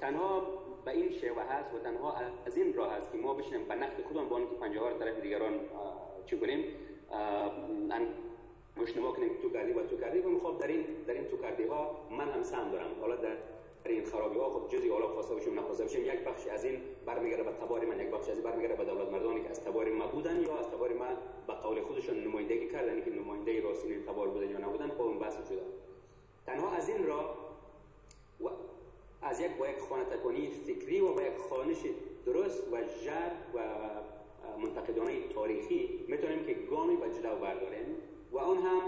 تنها به این شیوه هست و تنها از این راه هست که ما بشینیم به نقد خودمون با اینکه پنجه ها رو طرف دیگران چی کنیم مشنما کنیم تو کردی و تو کردی و خب در این تو کردی ها من هم سهم دارم. حالا در این خرابی ها خب جزئی حالا خواسته بشیم نخواسته بشیم یک بخش از این برمیگره به تبار من، یک بخش از این برمیگره به دولت مردانی که از تبار ما بودن یا از تبار ما به قول خودشون نمایندگی کردن که نماینده راستین تبار بودن یا نبودن. خب اون بحث شده. تنها از این راه و از یک با یک خانه‌تکانی فکری و با یک خوانش درست و ژرف و منتقدانه تاریخی میتونیم که گامی به جلو برداریم و اون هم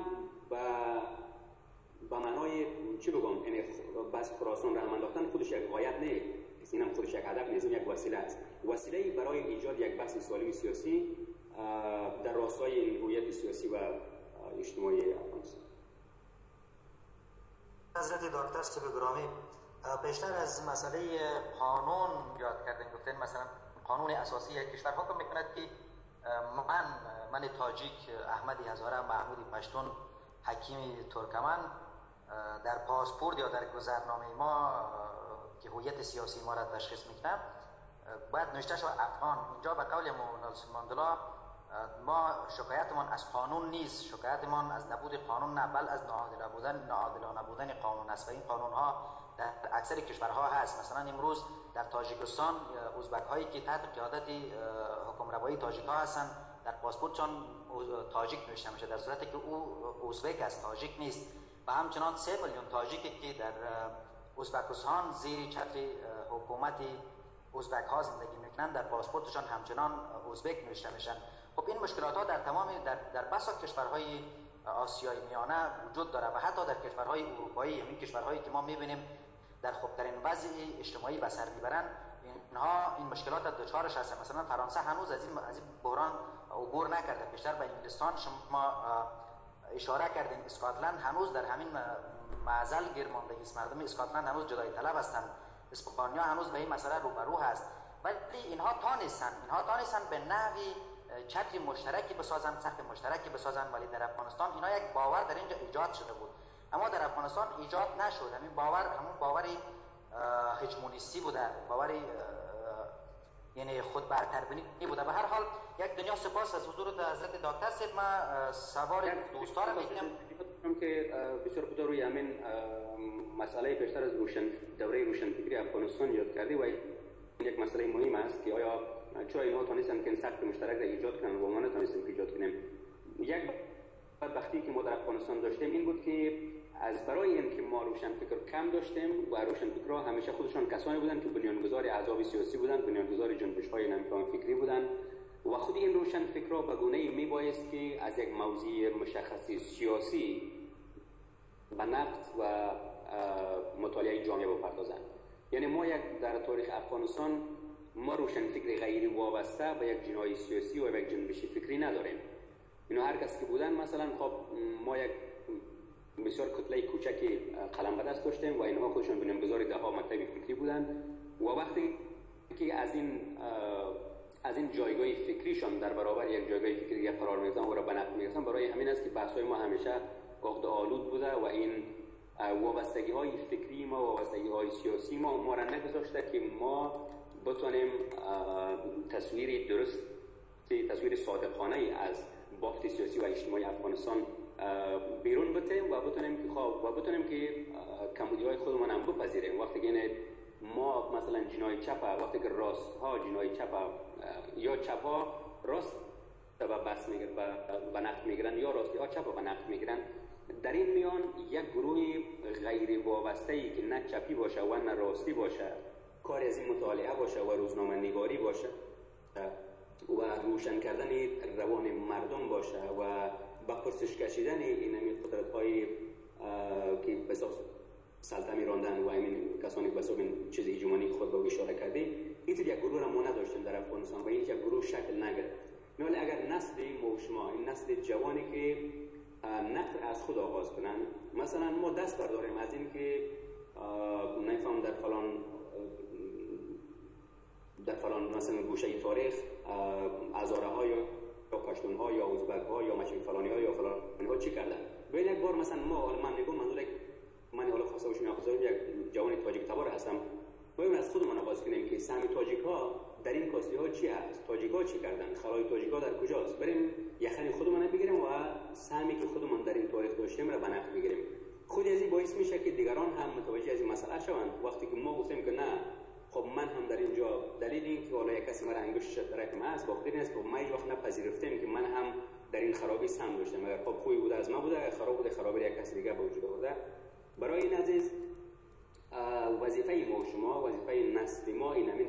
به معنای چی بگم، یعنی بس خراسان رحم انداختن خودش یک غایت نیست، این هم خودش یک هدف نیست، یک وسیله است، وسیله برای ایجاد یک بحث سالم سیاسی در راستای این هویت سیاسی و اجتماعی افغانستان. حضرت دکتر صاحب گرامی، بیشتر از مسئله قانون یاد کردن، گفتن مثلا قانون اساسی کشور حکم میکند که من تاجیک احمدی هزاره محمودی پشتون حکیمی ترکمن در پاسپورت یا در گذرنامه ما که هویت سیاسی ما را تشخیص میکنم باید نوشته شود افغان. اینجا به قول نلسون ماندلا ما شکایتمان از قانون نیست، شکایتمان از نبود قانون نه، بل از ناعادلانه بودن قانون است و این قانون ها در اکثر کشورها هست. مثلا امروز در تاجیکستان ازبک هایی که تحت قیادت حکم روایی تاجیک ها هستند در پاسپورت چون تاجیک نوشته میشه در صورتی که او ازبک است، تاجیک نیست. و همچنان 3 میلیون تاجیکی که در ازبکستان زیر چتر حکومت ازبک ها زندگی میکنند در پاسپورتشان همچنان ازبک نوشته میشن. خب این مشکلات ها در تمام در بسا کشورهای آسیای میانه وجود داره و حتی در کشورهای اروپایی، این کشورهایی که ما میبینیم در خوبترین وضع اجتماعی به سر میبرن، اینها این مشکلات دچارش هستن. مثلا فرانسه هنوز از این بحران عبور نکرده. بیشتر به انگلستان شما اشاره کردین، اسکاتلند هنوز در همین معضل گیر ماندگی است. مردم اسکاتلند هنوز جدایی طلب هستند. اسپانیا هنوز به این مسئله روبرو هست. ولی اینها تانستن به نحوی چتر مشترکی بسازن، سقف مشترکی بسازن، ولی در افغانستان اینا یک باور در اینجا ایجاد شده بود اما در افغانستان ایجاد نشد. همین باور همون باوری هجمونیستی بوده، باوری یعنی خود برتربینی بوده. به هر حال یک دنیا سپاس از حضور حضرت دکتر صاحب. ما سوار دوستا را میگم که بسیار خود روی همین مسئله بیشتر از دوره روشنفکری افغانستان یاد کردی و یک مسئله مهم است که آیا چرا اینها تونستن که این سقف مشترک را ایجاد کنن و ما نتونستیم که ایجاد کنیم. یک بدبختی که ما در افغانستان داشتیم این بود که از برای اینکه ما روشنفکر کم داشتیم و روشنفکرها همیشه خودشان کسانی بودند که بنیانگذار احزاب سیاسی بودند، بنیانگذار جنبش‌های نمی‌فهم فکری بودند و خود این روشن فکرها به گونه‌ای میبایست که از یک موضوع مشخصی سیاسی به نقد و مطالعه جامعه بپردازند. یعنی ما در تاریخ افغانستان ما روشن فکر غیری وابسته به یک جناح سیاسی و یک جنبش فکری نداریم. اینا هر کس که بودن، مثلا خب ما یک بسیار کتله کوچک قلم به دست داشتیم و اینها خودشون بنیانگذار ده‌ها مکتب فکری بودن و وقتی که از این جایگاه فکریشان در برابر یک جایگاه فکری قرار می‌گرفتن و را به نقد می‌گرفتن، برای همین است که بحث‌های ما همیشه عقده آلود بوده و این وابستگی‌های فکری ما، وابستگی‌های سیاسی ما را نگذاشته که ما بتونیم تصویر درست، تصویر صادقانه از بافت سیاسی و اجتماعی افغانستان بیرون بتیم و بتونیم که کمبودی‌های خودمان هم بپذیریم. وقتی که ما مثلا جناح چپ، وقتی که راست ها جناح چپ یا چپ ها راست به بحث میگیرن به نقد میگیرن یا راستی ها چپ به نقد میگیرن، در این میان یک گروه غیر وابسته ای که نه چپی باشه و نه راستی باشه، کار از این مطالعه باشه و روزنامه نگاری باشه و روشن کردن روان مردم باشه و با پرسش کشیدن این قدرت های که به اساس سلطنتی راندن و این کسانی که به حساب این چیز هژمونی خود به اشاره کرده، این یک گروه را ما نداشتیم در افغانستان و این یک گروه شکل نگرفت. ولی اگر نسل ما و شما، این نسل جوانی که نقد از خود آغاز کنن، مثلا ما دست برداریم از این که نمیفهم در فلان مثلا گوشه تاریخ هزاره ها یا پشتون ها یا ازبک ها یا مشین فلانی ها یا فلان ها چی کردن. ببین یک بار مثلا من میگم من حالا خواسته باشم یک جوان تاجیک تبار هستم، باید از خودمان آغاز کنیم که سهم تاجیک ها در این کاستی ها چی هست، تاجیک ها چی کردن، خلای تاجیک ها در کجاست، بریم یخنی خودمان بگیریم و سهمی که خودمان در این تاریخ داشتیم را به نقد بگیریم. خود از این باعث میشه که دیگران هم متوجه از این مسئله شوند. وقتی که ما گفتیم که نه خب من هم در اینجا دلیل این که حالا یک کسی مرا انگشت طرف من است، واقعا است که ما هیچ وقت نپذیرفتیم که من هم در این خرابی سهم داشتم. اگر خب خوبی بوده از ما بوده، اگر خراب بوده خرابی یک کسی دیگه به وجود آورده. برای این عزیز وظیفه ما و شما، وظیفه نسل ما این همین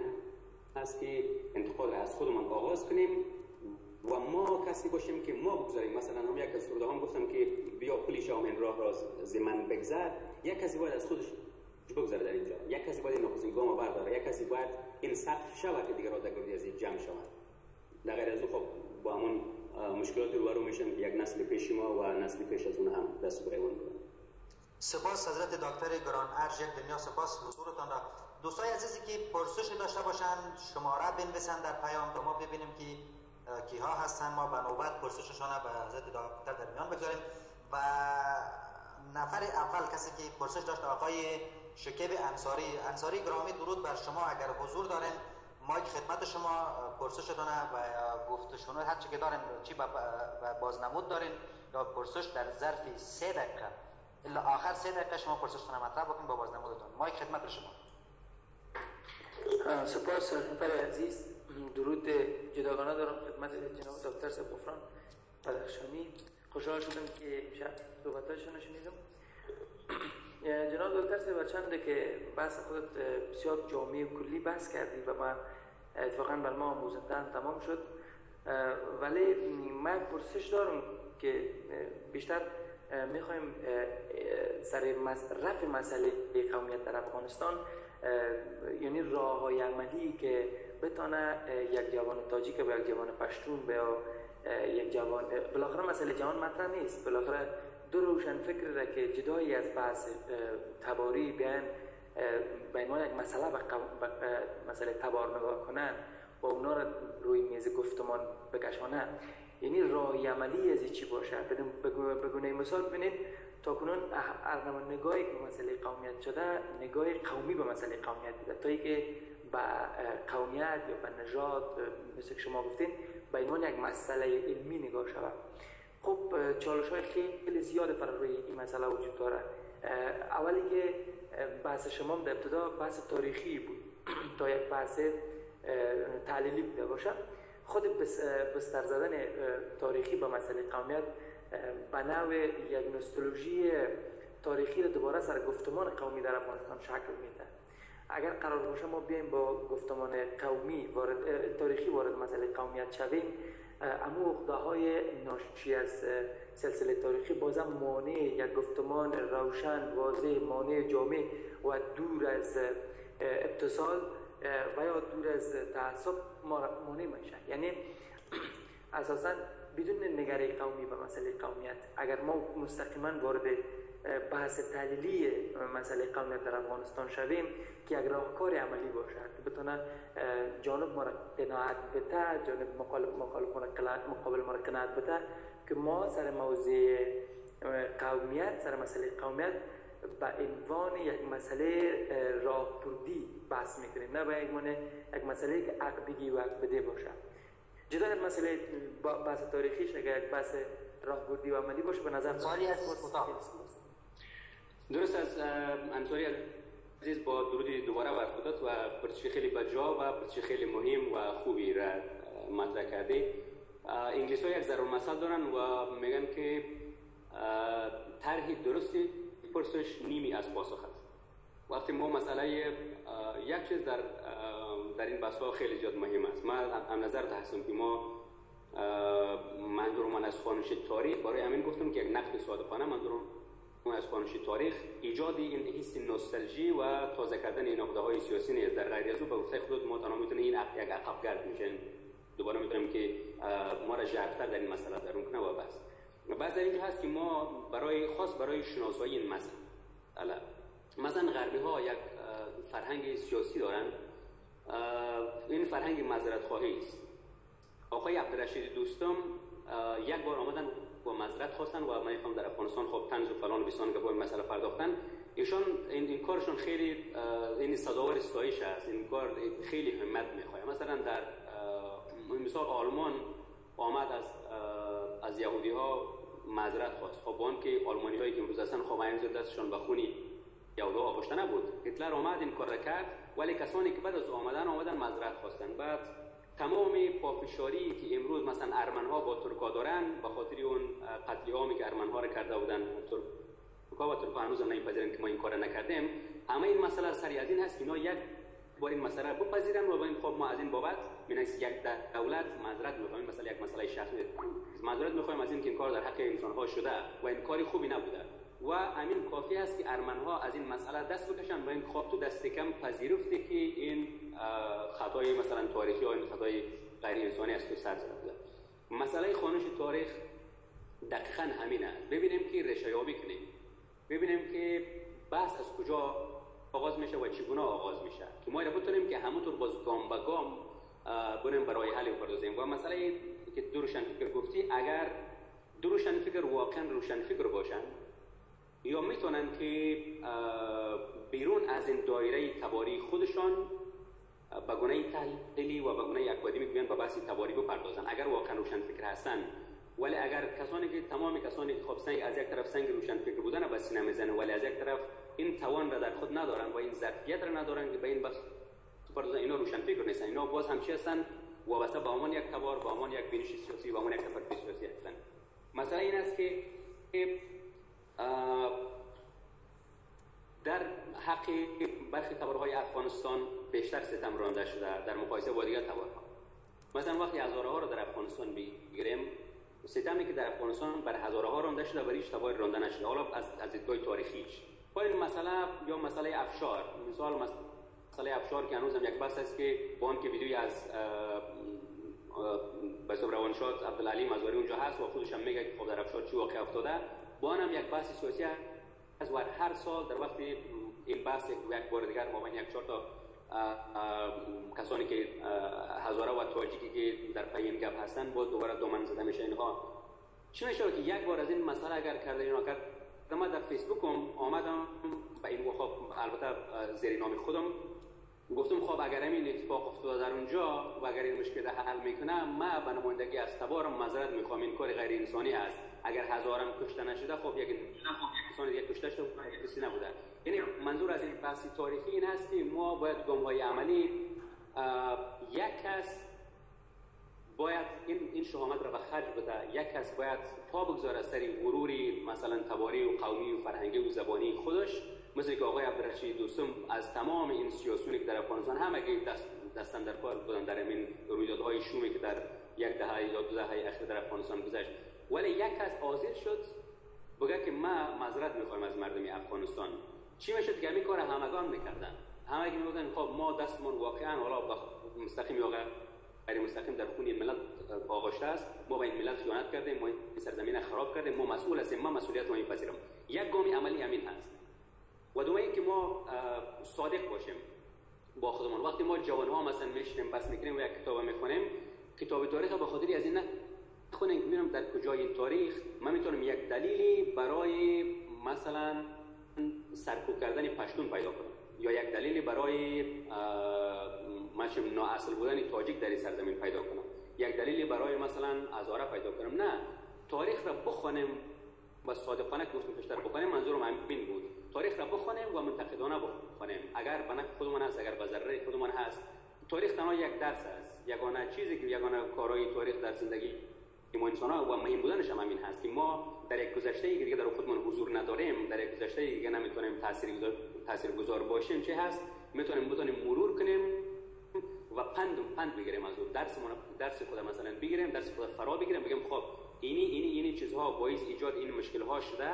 هست که انتقال از خودمان آغاز کنیم و ما کسی باشیم که ما بگذاریم. مثلا هم یک از فرودهان گفتم که بیا پلی شام این راه را زمن بگذر، یک کسی باید از خودش بگذاره در اینجا، یک کسی باید نخستین گام برداره، یک کسی باید این سقف شود که دیگر را دگردی از این جمع شود. در غیر از او خب با همون مشکلات روبرو میشیم که یک نسل پیش ما و نسل پیش از اون هم دست برایون کنه. سپاس حضرت دکتر گران ارج، دنیا سپاس حضورتان را. دوستای عزیزی که پرسش داشته باشند شماره بنویسن در پیام تا ما ببینیم که کیها هستن، ما به نوبت پرسششان به حضرت دکتر در میان بگذاریم. و نفر اول کسی که پرسش داشت آقای شکیب انصاری گرامی، درود بر شما. اگر حضور دارین مایک خدمت شما، پرسشتون و گفتشون هر چی که دارین، چی بازنمود دارین یا پرسش در ظرف 3 دقیقه الا آخر 3 دقیقه شما پرسشتون مطرح بکنید با بازنمودتون. مایک خدمت شما. سپاس نفر عزیز، درود جداگانه دارم خدمت جناب دکتر سپهران بدخشانی. خوشحال شدم که امشب صحبتاشون شنیدم. جناب دکتر سپهران که بحث خودت بسیار جامع و کلی بحث کردی و ما اتفاقا بر ما آموزنده تمام شد، ولی من پرسش دارم که بیشتر میخوایم سر رفع مسئله قومیت در افغانستان، یعنی راه‌های عملی که بتونه یک جوان تاجیک و یک جوان پشتون و یک جوان، بالاخره مسئله جوان مطرح نیست، بالاخره دو روشن فکر را که جدایی از بحث تباری بیان به عنوان یک مسئله تبار نگاه کنن و اونا را روی میز گفتمان بکشانن، یعنی راه عملی از چی باشه. بگونه مثال ببینید تا کنون نگاهی که به مسئله قومیت شده نگاه قومی به مسئله قومیت بوده، تا اینکه به قومیت یا به نژاد مثل که شما گفتین به عنوان یک مسئله علمی نگاه شود. خب چالش‌های خیلی زیاد پر روی این مسئله وجود داره. اولی که بحث شما در ابتدا بحث تاریخی بود تا یک بحث تعلیلی بوده باشه. خود بستر زدن تاریخی به مسئله قومیت به نوع یک نوستالژی تاریخی را دوباره سر گفتمان قومی در افغانستان شکل میده اگر قرار باشه ما بیایم با گفتمان قومی تاریخی وارد مسئله قومیت شویم، اما عقده‌های ناشی از سلسله تاریخی بازم مانع یک گفتمان روشن، واضح، مانع جامع و دور از اتصال و یا دور از تعصب مانع میشه. یعنی اساساً بدون نگرش قومی به مسئله قومیت، اگر ما مستقیما وارد بحث تحلیلی مسئله قومیت در افغانستان شویم که یک راهکار عملی باشه که بتونه جانب ما را قناعت بده، جانب مقابل ما را قناعت بده که ما سر موضوع قومیت، سر مسئله قومیت به عنوان یک مسئله راهبردی بحث میکنیم، نه به عنوان یک مسئله که حق بگی و حق بده باشه. جدا از مسئله بحث تاریخیش اگر یک بحث راهبردی و عملی باشه، به نظر سوالی از درست از انصاری عزیز با درودی دوباره برخودت و پرسش خیلی بجا و پرسش خیلی مهم و خوبی را مطرح کرده. انگلیس ها یک ضرب المثل دارن و میگن که طرح درستی پرسش نیمی از پاسخ است. وقتی ما مسئله یک چیز در این بحث ها خیلی زیاد مهم است. من هم نظر هستم که ما منظور من از خوانش تاریخ، برای همین گفتم که یک نقد صادقانه منظور از خوانش تاریخ ایجاد این حس نوستالژی و تازه کردن این عقده‌های سیاسی نیست. در غیر از او به گفته خودت ما تنها میتونه این یک عقب‌گرد میشن، دوباره میتونیم که ما را ژرف‌تر در این مسئله درون کنه و بس. بعضی اینجا هست که ما خاص برای شناسایی این مثلا غربی ها یک فرهنگ سیاسی دارن، این فرهنگ معذرت خواهی است. آقای عبدالرشید دوستم یک بار آمدن با معذرت خواستن و من فهم در افغانستان خب طنز و فلان و بیسان که با این مسئله پرداختن. ایشان این کارشون خیلی این صداور ستایش است، این کار خیلی همت میخواد. مثلا در مثال آلمان آمد از یهودی ها معذرت خواست. خب اون که آلمانی هایی که امروز هستن خب هنوز دستشون به خونی یهودی ها آغشته نبود. هیتلر آمد این کار را کرد، ولی کسانی که بعد از آمدن معذرت خواستن. بعد تمام پافشاری که امروز مثلا ارمن ها با ترکا دارن به خاطر اون قتل عامی که ارمن ها را کرده بودن، ترکا هنوز هم نمیپذیرن که ما این کار نکردیم. اما این مسئله سری از این هست که اینا یک بار این مسئله بپذیرن و بگن خب ما از این بابت بنویس یک دولت معذرت می‌خوایم، مثلا یک مسئله شخصی معذرت می‌خوایم از این که این کار در حق انسان‌ها شده و این کاری خوبی نبوده و همین کافی است که ارمن‌ها از این مسئله دست بکشن و این خب تو دست کم پذیرفته که این خطای مثلا تاریخی و این خطای غیر انسانی است که سر زده بوده. مسئله خوانش تاریخ دقیقاً همین است. ببینیم که ریشه‌یابی کنیم، ببینیم که بحث از کجا آغاز میشه و چگونه آغاز میشه که ما بتونیم که همونطور باز گام به گام بریم برای حل بپردازیم. و مسئله که دو روشنفکر گفتی، اگر دو روشنفکر واقعا روشنفکر باشن یا میتونن که بیرون از این دایره تباری خودشان به گونه تحلیلی و به گونه اکادمیک بیان به بحث تباری بپردازن، اگر واقعا روشنفکر هستن. ولی اگر کسانی که تمام کسانی که خب سنگ از یک طرف سنگ روشنفکر بودن به سینه میزنن ولی از یک طرف این توان را در خود ندارن و این ظرفیت را ندارن که به این بحث بپردازن، اینا روشنفکر نیستن. اینا باز هم چی هستن؟ وابسته به همان یک تبار، به همان یک بینش سیاسی، به همان یک تفکر سیاسی هستن. مسئله این است که در حق برخی تبارهای افغانستان بیشتر ستم رانده شده در مقایسه با دیگر تبارها. مثلا وقتی هزاره ها را در افغانستان بگیریم، ستمی که در افغانستان بر هزاره ها رانده شده برای هیچ تباری رانده نشده. حالا از دیدگاه تاریخیش با این مسئله یا مسئله افشار، مسئله افشار که هنوز هم یک بحث است که با آن که ویدیویی از بسیار روانشاد عبدالعلی مزاری اونجا هست و خودش هم میگه که خب در افشار چی واقع افتاده، با آن هم یک بحث سیاسی است و هر سال در وقت این بحث یک بار دیگر ما بین یک چهار تا کسانی که هزاره و تاجیکی که در پی این گپ هستن باز دوباره دامن زده میشه. اینها چی میشه که یک بار از این مسئله اگر کرده اینا کرد، من در فیسبوک هم آمدم با این خب البته زیر نام خودم گفتم خب اگر این اتفاق افتاده در اونجا و اگر این مشکل حل میکنه، ما به نمایندگی از تبارم معذرت میخوام، این کار غیر انسانی است. اگر هزارم کشته نشده خب یک انسان دیگه کشته شده و کسی نبوده. یعنی منظور از این بحث تاریخی این است که ما باید گام‌های عملی یک کس باید این شهامت را به خرج بده، یک کس باید پا بگذاره سر غروری مثلا تباری و قومی و فرهنگی و زبانی خودش مثل که آقای عبدالرشید دوستم از تمام این سیاسیونی که در افغانستان همگی دستن در کار بودن در این رویدادهای شومی که در یک دهه یا دو دهه اخیر در افغانستان گذشت، ولی یک کس حاضر شد بگه که ما معذرت میخوایم از مردم افغانستان. چی میشد که همین کار همگان میکردن؟ همگی میگفتن خب ما دستمون واقعا حالا مستقیم یا غیر مستقیم در خون ملت آغشته است، ما به این ملت خیانت کردیم، ما این سرزمین خراب کردیم، ما مسئول هستیم، ما مسئولیت ما میپذیرم. یک گام عملی همین هست. و دومی که ما صادق باشیم با خودمون. وقتی ما جوان‌ها مثلا میشینیم بس میکنیم و یک کتاب میخونیم، کتاب تاریخ به خاطر از این نخونیم که ببینم در کجای این تاریخ من میتونم یک دلیلی برای مثلا سرکوب کردن پشتون پیدا کنم، یا یک دلیلی برای ماشم نااصل بودن تاجیک در این سرزمین پیدا کنم، یک دلیلی برای مثلا ازاره پیدا کنم. نه، تاریخ را بخونیم و صادقانه گفتم پیشتر بخونیم، منظورم همین بود. تاریخ را بخونیم و منتقدانه بخونیم، اگر به نفع خودمان است، اگر به ضرر خودمان هست. تاریخ تنها یک درس است، یگانه چیزی که یگانه کارهای تاریخ در زندگی ما انسان‌ها و مهم بودنش هم همین هست که ما در یک گذشته‌ای که دیگه در خودمان حضور نداریم، در یک گذشته‌ای دیگه نمیتونیم تاثیرگذار باشیم، چه هست میتونیم مرور کنیم و پند بگیریم از اون درس خود مثلا بگیریم، درس خود فرا بگیریم، بگیم خب اینی چیزها باعث ایجاد این مشکل‌ها شده،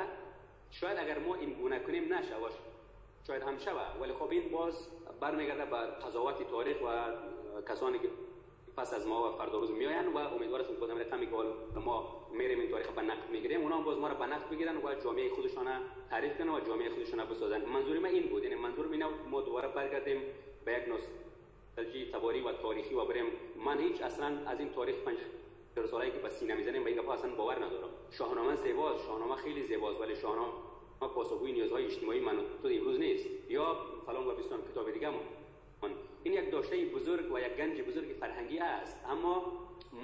شاید اگر ما این گونه کنیم نشه، شاید هم شود، ولی خب این باز برمیگرده به قضاوت تاریخ و کسانی که پس از ما و فردا روز میآیند و امیدوارم که بازم رقمی که ما میریم این تاریخ به نقد میگیریم، اونا هم باز ما را به نقد بگیرن و جامعه خودشون تعریف کنن و جامعه خودشون بسازن. منظور من این بود، یعنی منظور اینه ما دوباره برگردیم به یک نوستالژی تباری و تاریخی و بریم. من هیچ اصلا از این تاریخ 50 ساله‌ای که به سینه میزنیم به این گپا اصلا باور ندارم. شاهنامه زیباست، شاهنامه خیلی زیباست، ولی شاهنامه پاسخگوی نیازهای اجتماعی من تو امروز نیست، یا فلان و بیستان کتاب دیگه این یک داشته بزرگ و یک گنج بزرگ فرهنگی است، اما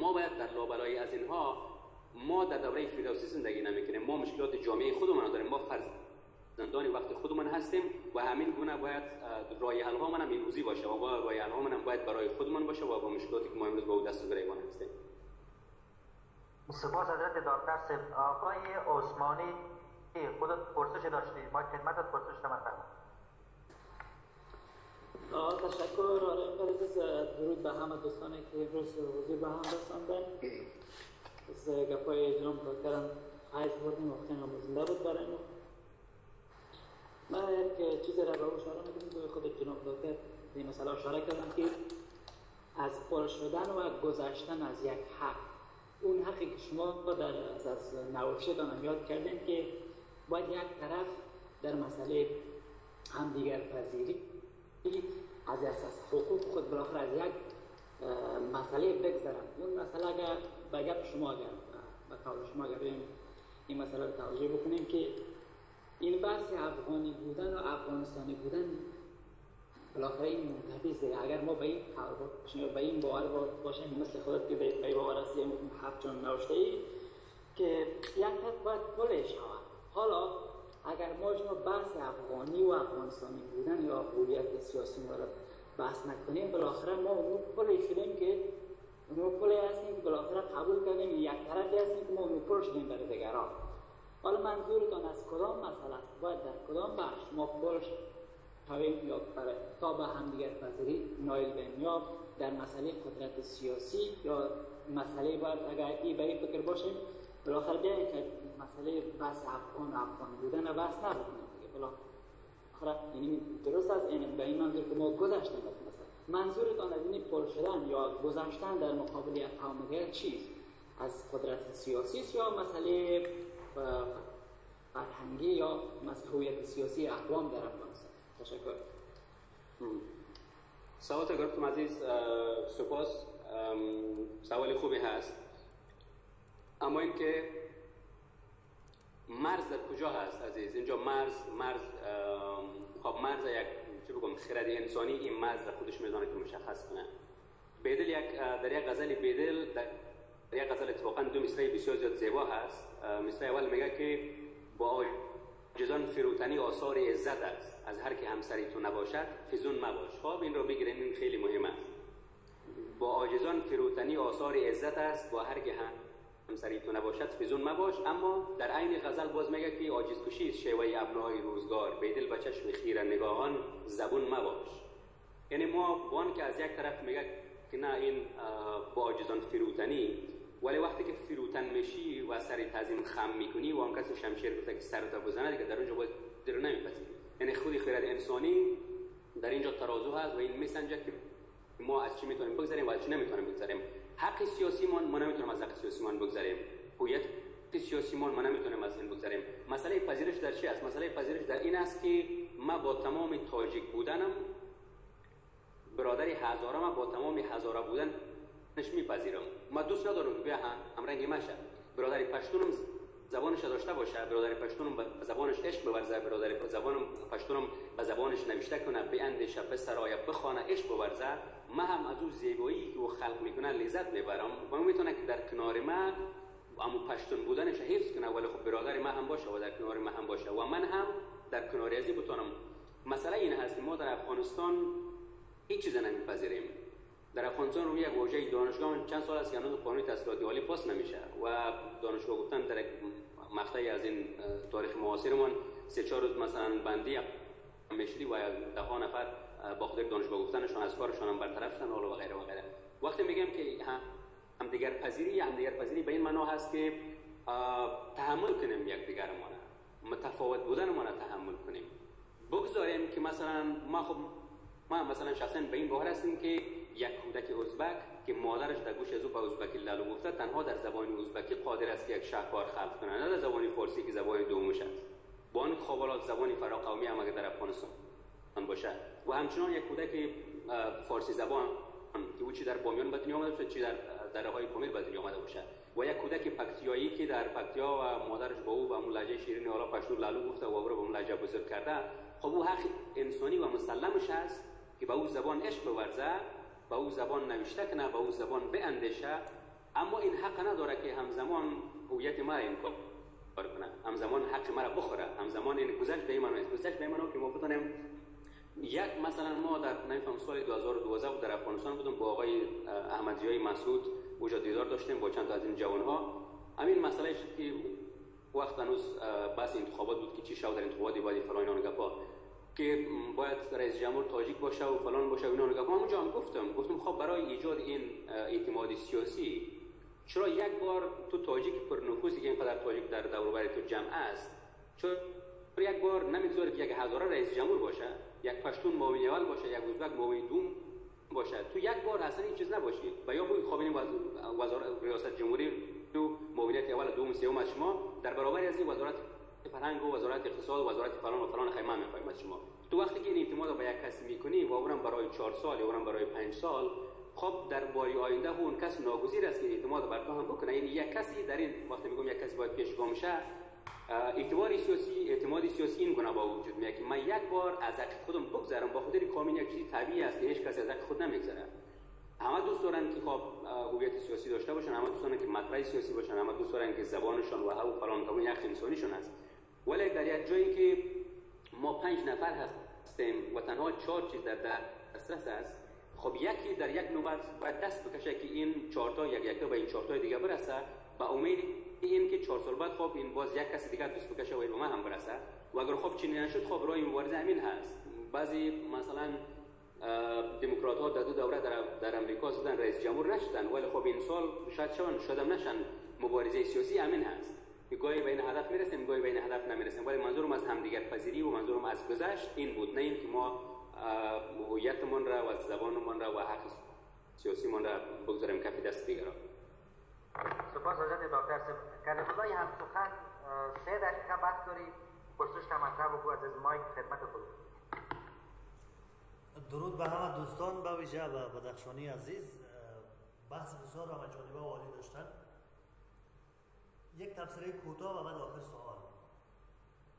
ما باید در لابلای از اینها ما در دوره فردوسی زندگی نمیکنیم، ما مشکلات جامعه خودمون داریم، ما فرزندان وقت خودمون هستیم و همین گونه باید راه حل ها هم امروزی باشه و راه حل ها هم باید برای خودمون باشه و با مشکلاتی که ما امروز با دست گریبان هستیم. سپاس حضرت دکتر صاحب. آقای عثمانی خودت پرسش داشتی، ما خدمتت پرسش فرمایید. تشکر. درود به همه دوستانی که امروز حضور به هم رساندن. از گپای جناب دکترم حیث بردیم و خیلی آموزنده بود برای ما. من یک چیزی را به او اشاره می‌کنم، خود جناب دکتر این مسئله اشاره کردم که از پر شدن و گذشتن از یک حق، اون حقی که شما از نوشته‌تان یاد کردین که باید یک طرف در مسئله همدیگر پذیری از اساس حقوق خود بالاخره از یک مسئله بگذرم. اون مسئله اگر به گپ شما اگر به قول شما اگر این مسئله رو توجه بکنیم که این بحث افغانی بودن و افغانستانی بودن بالاخره این منتفیزه. اگر ما به این قول باشیم به این باور باشیم مثل خودت که به باور هستی هفت جان نوشته ای که یک طرف باید پل شود. حالا اگر ما شما بحث افغانی و افغانستانی بودن یا هویت سیاسی ما را بحث نکنیم، بالاخره ما اون پلی شدیم که اون پلی هستیم که بالاخره قبول کردیم یک طرفی هستیم که ما اون پل شدیم برای دیگران. حالا منظورتان از کدام مسئله است؟ باید در کدام بخش ما پل شویم یا تا به همدیگر پذیری نایل بیم، یا در مسئله قدرت سیاسی یا مسئله باید اگر به این فکر باشیم بالاخره بیاییم که مسئله بحث افغان بودن بحث نبکنیم دیگه. بالاخره یعنی درست است، این به این منظور که ما گذشتیم. مثلا منظورتان از این پل شدن یا گذشتن در مقابل یک قوم دیگر چیست؟ از قدرت سیاسی یا مسئله فرهنگی یا مسئله هویت سیاسی اقوام در افغانستان؟ تشکر. سوالت گفتم عزیز، سپاس. سوال خوبی هست، اما این که مرز در کجا هست عزیز؟ اینجا مرز خب مرز یک چه بگم خرد انسانی این مرز را خودش میدونه که مشخص کنه. بیدل در یک غزل بیدل در یک غزل اتفاقا دو مصرع بسیار زیاد زیبا هست. مصرع اول میگه که با عاجزان فروتنی آثار عزت است، از هر که همسری تو نباشد فزون مباش. خب این رو بگیریم، این خیلی مهم است. با عاجزان فروتنی آثار عزت است، با هر که همسری تو نباشد فزون مباش. اما در عین غزل باز میگه که عاجزکشی شیوه ابنای روزگار، بیدل به چشم خیره نگاهان زبون مباش. یعنی ما بان که از یک طرف میگه که نه این با عاجزان فروتنی، ولی وقتی که فروتن میشی و سری تعظیم خم میکنی و هم کسی شمشیر گفته که سرت بزنه دیگه در اونجا باید در نمیپذیری. یعنی خودی خیرت انسانی در اینجا ترازو هست و این میسنجه که ما از چی میتونیم بگذاریم و از چی نمیتونیم بگذاریم. حق سیاسی ما نمیتونیم از حق سیاسی بگذاریم، هویت سیاسی ما نمیتونیم از این بگذاریم. مسئله پذیرش در چی است؟ مسئله پذیرش در این است که ما با تمام تاجیک بودنم، برادری هزارم با تمام هزاره بودن نش میپذیرم. ما دوست ندارم که بیا همرنگ ماشه. برادری پشتونم زبانش داشته باشه، برادری پشتونم به زبانش عشق بورزه، برادری پشتونم به زبانش نوشته کنه، بیاندیشه، بسرایه، بخوانه، عشق بورزه. ما هم از اون زیبایی که او خلق میکنه لذت میبرم و میتونه که در کنار ما اما پشتون بودنش حفظ کنه، ولی خب برادر ما هم باشه و در کنار ما هم باشه و من هم در کنار ازی بتونم. مسئله این هست که ما در افغانستان هیچ چیز نمیپذیریم. در افغانستان روی یک واژه دانشگاه چند سال است که هنوز قانون تحصیلات عالی پاس نمیشه و دانشگاه گفتن در یک مقطعی از این تاریخ معاصرمان 3-4 روز مثلا بندی مشری و 10 نفر با خود دانشگاه گفتنشون از کارشون هم برطرف شدن و غیره و غیره. وقتی میگم که هم دیگر پذیری به این معنا هست که تحمل کنیم یک دیگرمان، متفاوت بودنمان تحمل کنیم، بگذاریم که مثلا ما مثلا شخصا به این باور هستیم که یک کودک ازبک که مادرش در گوش ازو به ازبکی لالو گفته تنها در زبان ازبکی قادر است که یک شهکار خلق کنه، نه در زبان فارسی که زبان دومش است. با آن خابالات زبان فراقومی هم اگر در افغانستان باشه و همچنان یک کودک فارسی زبان که او چی در بامیان به دنیا آمده باشه چی در دره‌های پامیر به دنیا آمده باشه و یک کودک پکتیایی که در پکتیا و مادرش با او به اون لهجه شیرین حالا پشتو لالو گفته و او رو به اون لهجه بزرگ کرده، خب او حق انسانی و مسلمش است که به او زبان عشق بورزه، به او زبان نوشته کنه، به او زبان باندیشه. اما این حق نداره که همزمان هویت ما را انکار کنه، همزمان حق ما را بخوره، همزمان این گذشت به ایمان است. گذشت به ایمان که ما بتونیم یک مثلا ما در نمیفهم سال 2012 در افغانستان بودم با آقای احمدزیای مسعود اونجا دیدار داشتیم با چند تا از این جوانها. همین مسئله شد که وقت هنوز بحث انتخابات بود که چی شود در انتخابات بعدی فلان اینا گپا که باید رئیس جمهور تاجیک باشه و فلان باشه و اینا گپا. اونجا هم گفتم خب برای ایجاد این اعتماد سیاسی چرا یک بار تو تاجیک پرنفوذی که اینقدر تاجیک در دور و بر تو جمع است چرا یک بار نمیگذاری که یک هزاره رئیس جمهور باشه، یک پشتون معاون اول باشه، یک ازبک معاون دوم باشه، تو یک بار اصلا این چیز نباشی و یا بگی خب این وزارت ریاست جمهوری تو معاونیت اول دوم سوم از شما در برابر از این وزارت فرهنگ و وزارت اقتصاد و وزارت فلان و فلان خیمه میخوایم از شما. تو وقتی که این اعتماد به یک کسی میکنی و اونم برای 4 سال یا اونم برای 5 سال، خب در باری آینده اون کس ناگزیر است که اعتماد بر تو هم بکنه. یعنی یک کسی در این وقتی میگم یک کسی باید پیشگام شه، اعتماد سیاسی این گونه با وجود میاد که من یک بار از حق خودم بگذرم. با خاطر کامل یک چیز طبیعی است که هیچ کسی از حق خود نمیگذره. همه دوست دارن که خب هویت سیاسی داشته باشن، همه دوست دارن که مطرح سیاسی باشن، همه دوست دارن که زبانشون و او فلان تا یک انسانیشون است. ولی در یک جایی که ما 5 نفر هستیم و تنها 4 چیز در دسترس است، خب یکی در یک نوبت باید دست بکشه که این 4 تا یک به این 4 تا دیگه برسه، با امید این که 4 سال بعد خب این باز یک کسی دیگه دست بکشه و به ما هم برسه. و اگر خب چنین نشد خب راه مبارزه همین هست. بعضی مثلا دموکرات ها در 2 دوره در امریکا زدن رئیس جمهور نشدن، ولی خب این سال شدم نشن. مبارزه سیاسی همین هست که گاهی به این هدف میرسیم گاهی به این هدف نمیرسیم، ولی منظورم از همدیگر پذیری و منظورم از گذشت این بود، نه اینکه ما هویتمون را و زبانمون را و حق سیاسیمون را بگذاریم کف دست دیگران. سپاس حضرت دکتر صاحب. خدای هم سخن 3 دقیقه وقت داری پرسش کا مطلب بگو از مایک خدمت خود. درود به همه دوستان، به ویژه به بدخشانی عزیز. بحث بسیار همه جانبه و عالی داشتن. یک تبصره کوتاه و بعد آخر سوال.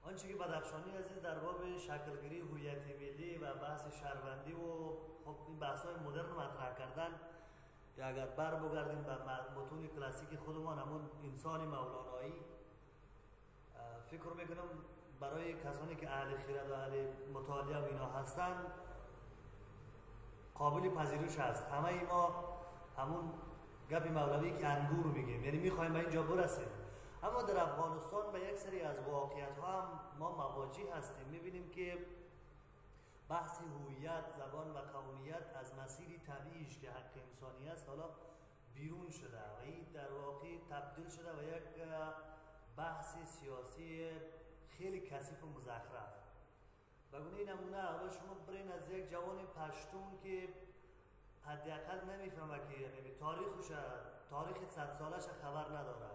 آنچه که بدخشانی عزیز در باب شکلگیری هویت ملی و بحث شهروندی و خب این بحث‌های مدرن مطرح کردن که اگر بگردیم به متون کلاسیک خودمان، همون انسان مولانایی، فکر میکنم برای کسانی که اهل خرد و اهل مطالعه و اینا هستن قابل پذیرش است. همه ما همون گپ مولوی که انگور میگیم، یعنی میخوایم به اینجا برسیم. اما در افغانستان به یک سری از واقعیت ها هم ما مواجه هستیم. میبینیم که بحث هویت، زبان و قومیت از مسیری طبیعیش که حق انسانی است حالا بیرون شده و این در واقع تبدیل شده و یک بحث سیاسی خیلی کثیف و مزخرف. و گونه نمونه حالا شما برین از یک جوان پشتون که حداقل نمیفهمه که یعنی تاریخ 100 سالش خبر نداره،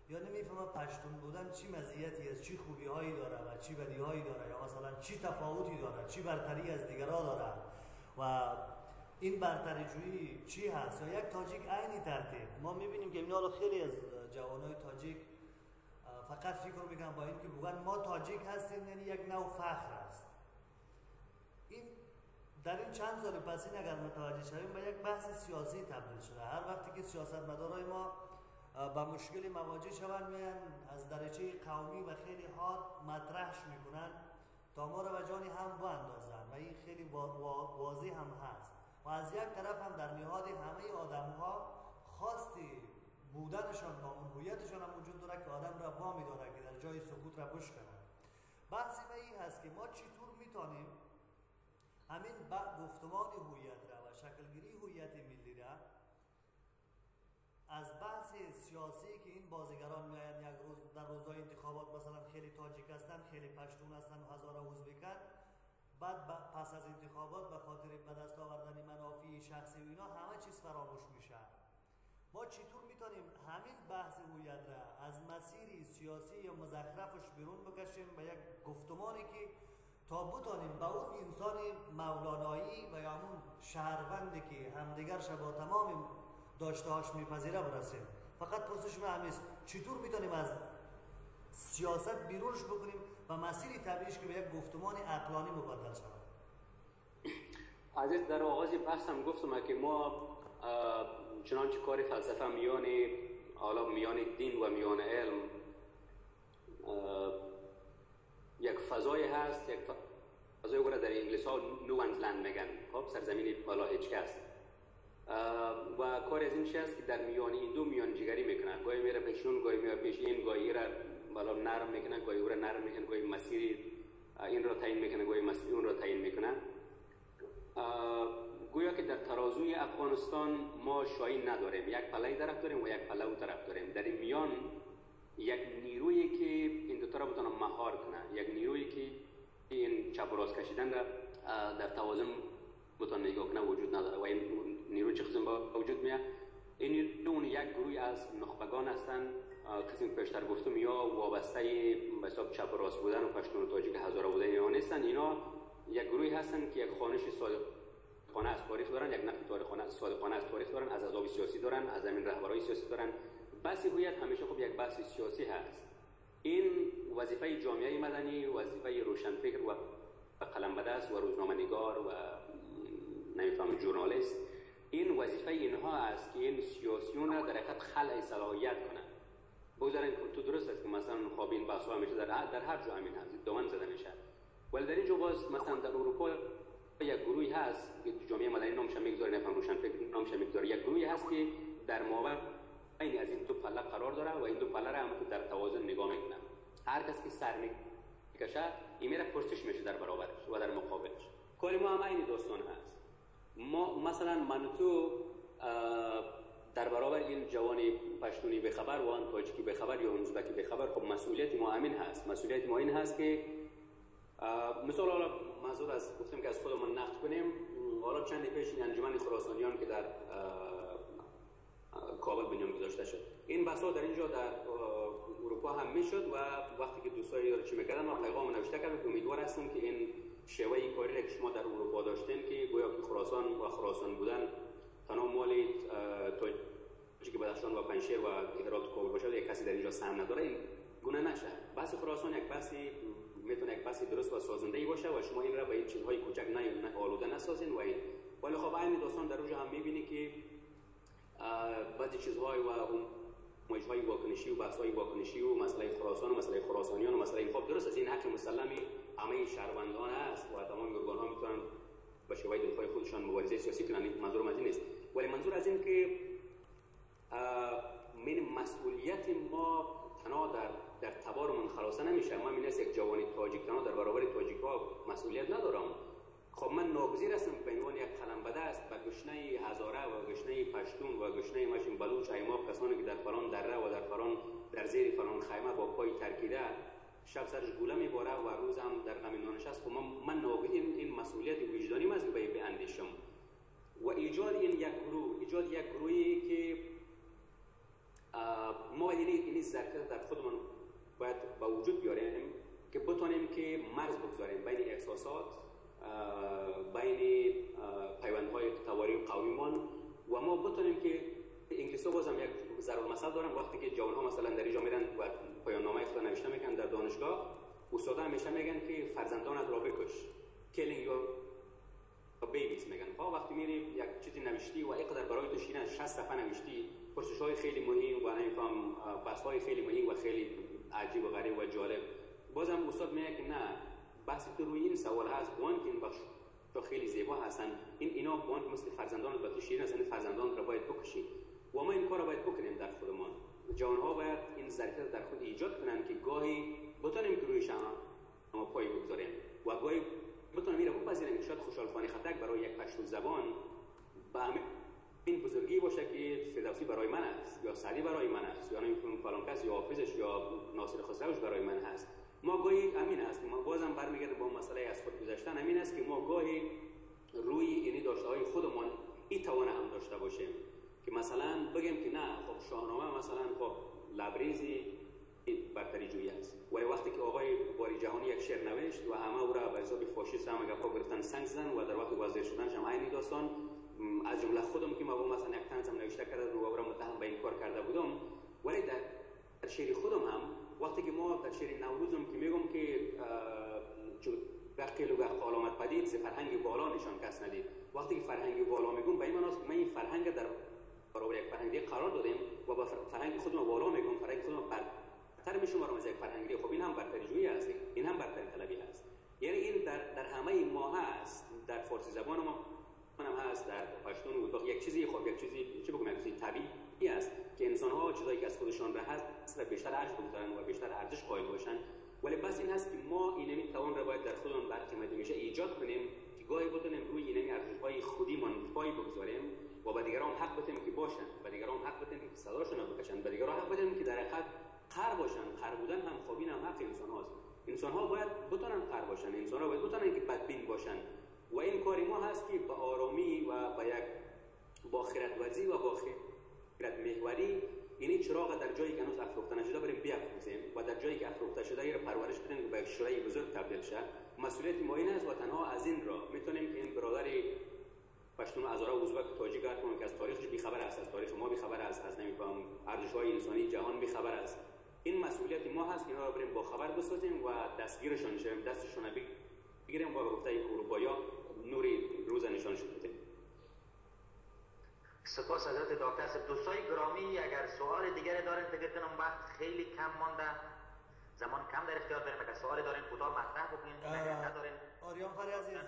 یا نمیفهمه پشتون بودن چی مزیتی است، چی خوبی هایی داره و چی بدی هایی داره، یا مثلا چی تفاوتی داره، چی برتری از دیگرها داره و این برتری جویی چی هست. یا یک تاجیک عینی ترتیب ما میبینیم که اینا خیلی از جوانای تاجیک فقط فکر میکنن با این که بگن ما تاجیک هستیم یعنی یک نوع فخر است. این در این چند سال پسین اگر متوجه شویم به یک بحث سیاسی تبدیل شده. هر وقتی که سیاستمدارای ما با مشکلی مواجه شوند میان از درجه قومی و خیلی حاد مطرحش میکنن تا ما رو به جانی هم باندازن و این خیلی واضح هم هست. و از یک طرف هم در نهاد همه آدم ها خواستی بودنشان با اون هویتشان هم وجود داره که آدم را وامی داره که در جای سکوت را بشکنن. بحثی به این هست که ما چطور میتونیم همین گفتمان هویت را و شکلگیری هویت ملی را از بحث سیاسی که این بازیگران میاین یک روز در روزهای انتخابات مثلا خیلی تاجیک هستن، خیلی پشتون هستن و هزارا ازبکن، بعد پس از انتخابات به خاطر به دست آوردن منافع شخصی و اینا همه چیز فراموش میشه. ما چطور میتونیم همین بحث هویت را از مسیری سیاسی یا مزخرفش بیرون بکشیم به یک گفتمانی که تا بتونیم به اون انسان مولانایی و یا اون شهروندی که همدیگرش با تمام داشتهاش میپذیره برسیم. فقط پرسش ما همیست چطور میتونیم از سیاست بیرونش بکنیم و مسیری طبیعیش که به یک گفتمان عقلانی مبدل شود. عزیز در آغاز بحثم گفتم که ما چنانچه کار فلسفه میان دین و میان علم یک فضای هست، یک فضای گره در انگلیس ها نوانز لند میگن، خب سرزمین بالا هیچ کس، و کار از این چیز است که در میان این دو میان جگری میکنن. گاهی میره پیشون، گاهی میره پیش این، گاهی را بالا نرم میکنن، گاهی او را نرم میکنن، گاهی مسیری این را تعیین میکنن، گاهی مسیری اون را تعیین میکنن. گویا که در ترازوی افغانستان ما شاهین نداریم، یک پله طرف داریم و یک پله اون طرف داریم. در این میان یک نیرویی که این دو تا را بتونه مهار کنه، یک نیرویی که این چپ و راست کشیدن را در توازن بتونه نگاه کنه وجود نداره و این نیروی چه قسم با وجود میاد. این نیرو یک گروهی از نخبگان هستند، قسم پیشتر گفتم یا وابسته به حساب چپ و راست بودن و پشتون و تاجیک هزاره بودن یا نیستن. اینا یک گروهی هستند که یک خوانش صادقانه از تاریخ دارن، یک نقد صادقانه از تاریخ دارن، از احزاب سیاسی دارن، از زمین رهبرای سیاسی دارن. بحث هویت همیشه خب یک بحث سیاسی هست. این وظیفه جامعه مدنی، وظیفه روشنفکر و قلمبدست و روزنامه‌نگار و نمیفهم ژورنالیست، این وظیفه اینها است که این سیاسیون را در حقیقت خلع صلاحیت کنند. بگذارین تو درست است که مثلا خب این بحث همیشه در هر جا همین هست، دامن زده میشه. ولی در اینجا باز مثلا در اروپا یک گروهی هست که جامعه مدنی نامش میگذاره، نفهم روشنفکر نامش میگذاره، یک گروهی هست که در مابین از این دو پله قرار داره و این دو پله را هم در توازن نگاه میکنه. هر کس که سر میکشه این میره پرسش میشه در برابرش و در مقابلش. کار ما هم این داستان هست. ما مثلا من تو در برابر این جوانی پشتونی بخبر و آن تاجیکی بخبر یا ازبکی بخبر، خب مسئولیت ما همین هست. مسئولیت ما این هست که مثلا حالا منظور از گفتم که از خودمون نقد کنیم. حالا چند پیش انجمن خراسانیان که در کابل بنیان گذاشته شد، این بحثا در اینجا در اروپا هم میشد و وقتی که دوستایی رو چی میکردن ما پیغام نوشته کردیم که امیدوار هستیم که این شیوه کاری که شما در اروپا داشتین که گویا که خراسان و خراسان بودن تنها مال تاجیک بدخشان و پنجشیر و هرات کابل باشه، یک کسی در اینجا سهم نداره، این گونه نشه. بحث خراسان یک بحثی میتونه یک بحث درست و سازنده‌ای باشه و شما این را با این چیزهای کوچک نه آلوده نسازین. و این ولی خب این داستان در اونجا هم میبینی که بعضی چیزهای و موجهای واکنشی و بحث‌های واکنشی و مسئله خراسان و مسئله خراسانیان و مسئله خب درست است، این حق مسلمی همه شهروندان است و تمام گروه‌ها میتونن با شیوه دلخواه خودشان مبارزه سیاسی کنن. منظورم از این نیست، ولی منظور از این که من مسئولیت ما تنها در تبارمون خلاصه نمیشه. من می‌ناس یک جوانی تاجیک تنها در برابر تاجیک ها مسئولیت ندارم. خب من ناگزیر هستم به عنوان یک قلم بده است به گشنه هزاره و گشنه پشتون و گشنه ماشین بلوچ ایماب کسانی که در فلان دره و در فلان در زیر فلان خیمه با پای ترکیده شب سرش گوله میباره و روز هم در غم نانشست. خب من ناگزیر این مسئولیت وجدانی من است به اندیشم و ایجاد این یک گروهی که ما باید این ظرفیت در خودمان باید به وجود بیاریم که بتونیم که مرز بگذاریم بین احساسات، بین پیوندهای تواریخ قومیمان و ما بتونیم که انگلیسی بازم یک ضرور مثال دارم. وقتی که جوانها مثلا در اینجا میرن و پایان نامه خود نوشته میکنن در دانشگاه، استادا همیشه میگن که فرزندانت را بکش، killing your babies میگن. وقتی میری یک چیزی نوشتی و اینقدر برای تو شیرین 60 صفحه نوشتی، پرسش‌های خیلی مهم و نمیفهم بحث‌های خیلی مهم و خیلی عجیب و غریب و جالب، بازم استاد میگه که نه بحث تو روی این سوال هست وان که این بخش تو خیلی زیبا هستن، اینا وان مثل فرزندان با تو شیرین هستن، فرزندان را باید بکشی و ما این کار را باید بکنیم در خودمان. جوان‌ها باید این ظرفیت در خود ایجاد کنن که گاهی بتونیم که روی شما پای بگذاریم و گاهی بتونیم میره بپذیریم که شاید خوشحال خانی خطک برای یک پشتو زبان به این بزرگی باشه که فردوسی برای من است یا سعدی برای من است یا نمی‌دونم فلان کس یا حافظش یا ناصر خسروش برای من هست. ما گاهی امین است، ما بازم برمیگردیم با مسئله از خود گذشتن. امین است که ما گاهی روی اینی داشته‌های خودمان این توان هم داشته باشیم که مثلا بگیم که نه خب شاهنامه مثلا خب لبریزی برتری جویی است، ولی وقتی که آقای باری جهانی یک شعر نوشت و همه او را به حساب فاشیست هم گپا گرفتن سنگ زدن و در وقت وزیر شدنش هم عین داستان، از جمله خودم که ما مثلا یک طنز هم نوشته کرده رو و متهم به این کار کرده بودم، ولی در شعر خودم هم وقتی که ما در شعر نوروزم که میگم که وقتی لغت علامت پدید ز فرهنگ بالا نشان کس ندید، وقتی که فرهنگ بالا میگم به این معنی است که من این فرهنگ در برابر یک فرهنگی قرار دادیم و با فرهنگ خودم بالا میگم، فرهنگ خودم برتر میشم از یک فرهنگی. خب این هم برتری جویی است، این هم برتری طلبی است. یعنی این در همه ما هست، در فارسی زبان ما هم هست، در پشتون و یک چیزی خب یک چیزی چه بگم یک چیزی طبیعی است که انسان ها چیزایی که از خودشان را هست و بیشتر ارزش بگذارن و بیشتر ارزش قائل باشن، ولی بس این هست که ما اینمی توان را باید در خودمون برقرار میشه ایجاد کنیم که گاهی بتونیم روی اینمی ارزش‌های خودیمان پای بگذاریم و به دیگران حق بدیم که باشن، به دیگران حق بدیم که صداشون رو بکشن، به دیگران حق بدیم که در حقیقت قهر باشن. قهر بودن هم خوابین هم حق انسان هاست. انسان ها باید بتونن قهر باشن، انسان ها باید بتونن که بدبین باشن و این کاری ما هست که با آرامی و با یک با خردورزی و با خرد محوری اینی چراغ در جایی که هنوز افروخته نشده بریم بیافروزیم و در جایی که افروخته شده این پرورش بدیم که به یک شورای بزرگ تبدیل شه. مسئولیت ما این است و تنها از این را میتونیم که این برادری پشتون هزاره ازبک تاجیک که از تاریخش بیخبر است، از تاریخ ما بیخبر است، از نمیفهم ارزش‌های انسانی جهان بیخبر است. این مسئولیت ما هست که اینا رو بریم با خبر بسازیم و دستگیرشان شیم، دستشون رو بگیریم و به گفته اروپایی‌ها نوری روز نشان بدیم. سپاس حضرت دکتر صاحب. دوستای گرامی اگر سوال دیگری دارین فکر کنم وقت خیلی کم مانده، زمان کم در اختیار داریم. اگر سوالی دارین کوتاه مطرح بکنین، اگر ندارین آریان فر عزیز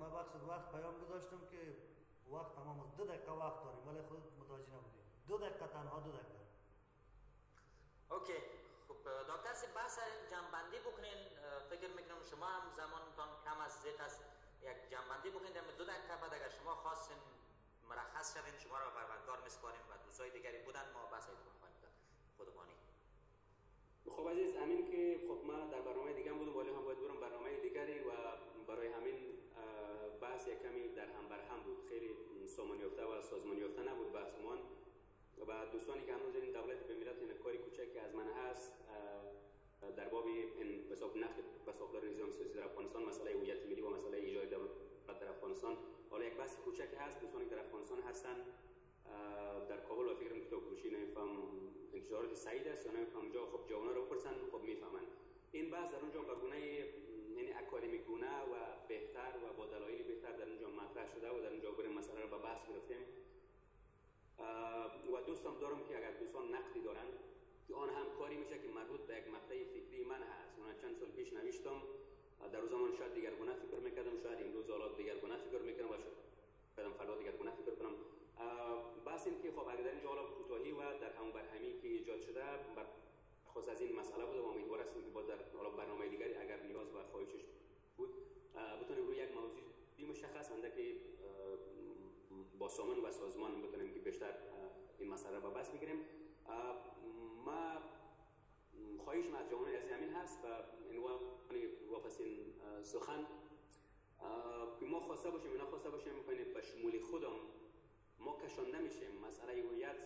ما وقت پیام گذاشتم که وقت تمام است، 2 دقیقه وقت داریم ولی خودت متوجه نبودی. 2 دقیقه تنها 2 دقیقه. اوکی. خب دکتر صاحب بحث جمع‌بندی بکنین. فکر میکنم شما هم زمانتان کم است، زیاد است، یک جمع‌بندی بکنین در 2 دقیقه. بعد اگر شما خواستین مرخص شوین شما را پروردگار میسپاریم و دوستای دیگری بودن ما بحثایتون خواهیم کرد. خودمانی. خب عزیز امین که خب من در برنامه دیگه بودم ولی هم باید برم برنامه دیگری و برای همین بحث یک کمی در هم بر هم بود، خیلی سامان یافته و سازمان یافته نبود بحثمان و دوستانی که هنوز این دولت به ملت این کاری کوچکی از من هست در باب این بساط نقد و ساختار نظام سیاسی در افغانستان، مسئله هویت ملی و مسئله ایجاد دولت در افغانستان، حالا یک بحث کوچکی هست. دوستانی که در افغانستان هستن در کابل و فکر کنم کتاب فروشی نمیفهم انتشارات سعید است یا نمیفهم اونجا، خب جوانا رو بپرسن خب میفهمن. این بحث در اونجا به گونه یعنی اکادمیک گونه و بهتر و با دلایل بهتر در اونجا مطرح شده و در اونجا بریم مسئله رو به بحث گرفتیم و دوستم دارم که اگر دوستان نقدی دارن که آن هم کاری میشه که مربوط به یک مقطع فکری من هست. من چند سال پیش نوشتم، در روز زمان شاید دیگرگونه فکر میکردم، شاید امروز حالات دیگرگونه فکر میکنم و شاید فردا دیگرگونه فکر کنم. بحث بس این که خب اگر در اینجا حالا کوتاهی و در همون برهمی که ایجاد شده خاص از این مسئله بود و امیدوار هستیم که با در حالا برنامه دیگری اگر نیاز و خواهشش بود بتونیم روی یک موضوع مشخص که با سامون و سازمان بتونیم که بیشتر این مسئله رو بحث بگیریم. ما خواهش از جوانان از همین هست و عنوان واپس این سخن که ما خواسته باشیم و نخواسته باشیم می‌کنیم به شمول خودم ما کشانده میشیم. مسئله هویت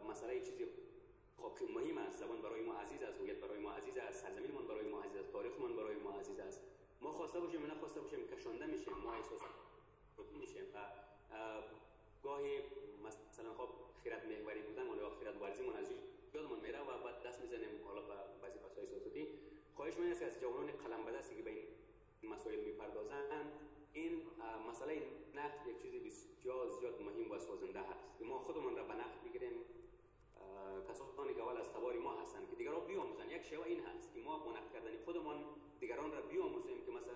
مسئله چیزی خب مهم است. زبان برای ما عزیز است، هویت برای ما عزیز است، سرزمینمان برای ما عزیز است، تاریخمان برای ما عزیز است. ما خواسته باشیم و نخواسته باشیم کشانده میشیم، ما احساس میشیم و گاهی مثلا خب خیرات محوری بودن یا خیرات ورزیمون از یادمون میره و بعد دست میزنیم حالا به بعضی مسائل سیاسی. خواهش من است از جوانان قلم به دستی که به این مسائل میپردازند این مسئله نقد یک چیزی بسیار زیاد مهم و سازنده هست که ما خودمون را به نقد بگیریم. کسانی که اول از تبار ما هستند که دیگران بیاموزند. یک شیوه این هست که ما با نقد کردن خودمان دیگران را بیاموزیم که مثلا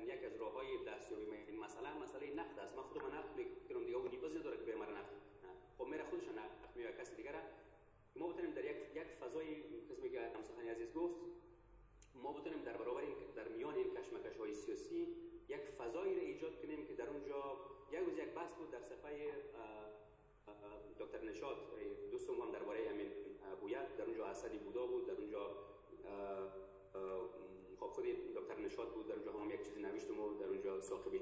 یک از راههای دستیابی این مسئله نقد است. من خودم نقد میکنم دیگه اون نیاز نداره که به من نقد خب میره خودش نقد میگه کسی دیگه را ما بتونیم در یک فضای قسمی که همسخنی عزیز گفت ما بتونیم در برابر در میان این کشمکش‌های سیاسی یک فضایی را ایجاد کنیم که در اونجا یک بحث بود در صفحه دکتر نشاط دوستم هم درباره همین هویت در اونجا اسدی بودا بود، در اونجا خب خود دکتر نشاط بود، در اونجا هم یک چیزی نوشتم و در اونجا ساقبی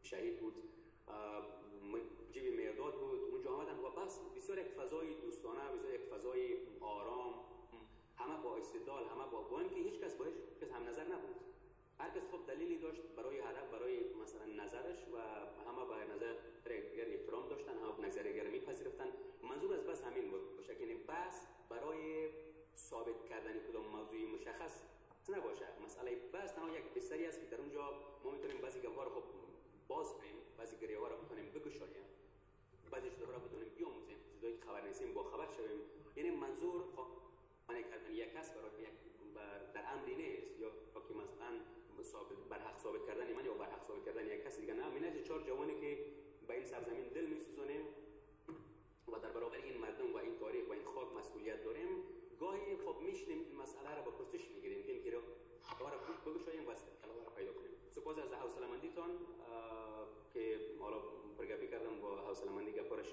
شهید بود، جیبی مرداد بود، اونجا آمدن و بس بسیار یک فضای دوستانه، بسیار یک فضای آرام، همه با استدلال، همه با اینکه هیچ کس با هیچ کس هم نظر نبود. هر کس خب دلیلی داشت برای هدف، برای مثلا نظرش و همه به نظر احترام داشتن، همه به نظر میپذیرفتن. منظور از بس همین باشه که بس برای ثابت کردن کدام موضوعی مشخص نباشه. مسئله بس تنها یک بستری است که در اونجا ما میتونیم بعضی گوهر خب باز کنیم، بعضی گریه‌ها رو بتونیم بگشاییم، بعضی چیزها رو بتونیم بیاموزیم، چیزایی که خبر نیستیم با خبر شویم. یعنی منظور خانه کردن یک کس برای یک در امری نیست یا که مثلا بر حق ثابت کردن من یا بر حق ثابت کردن یک کس دیگه. نه، من از 4 جوانی که به این سرزمین دل میسوزونیم و در برابر این مردم و این تاریخ و این خاک مسئولیت داریم، گاهی خب میشنیم این مسئله را با پرسش میگیریم که این رو بگشاییم و استقلال را پیدا کنیم. سپاس از حوصله‌مندیتان که حالا پرگپی کردم با حوصله‌مندی گپارش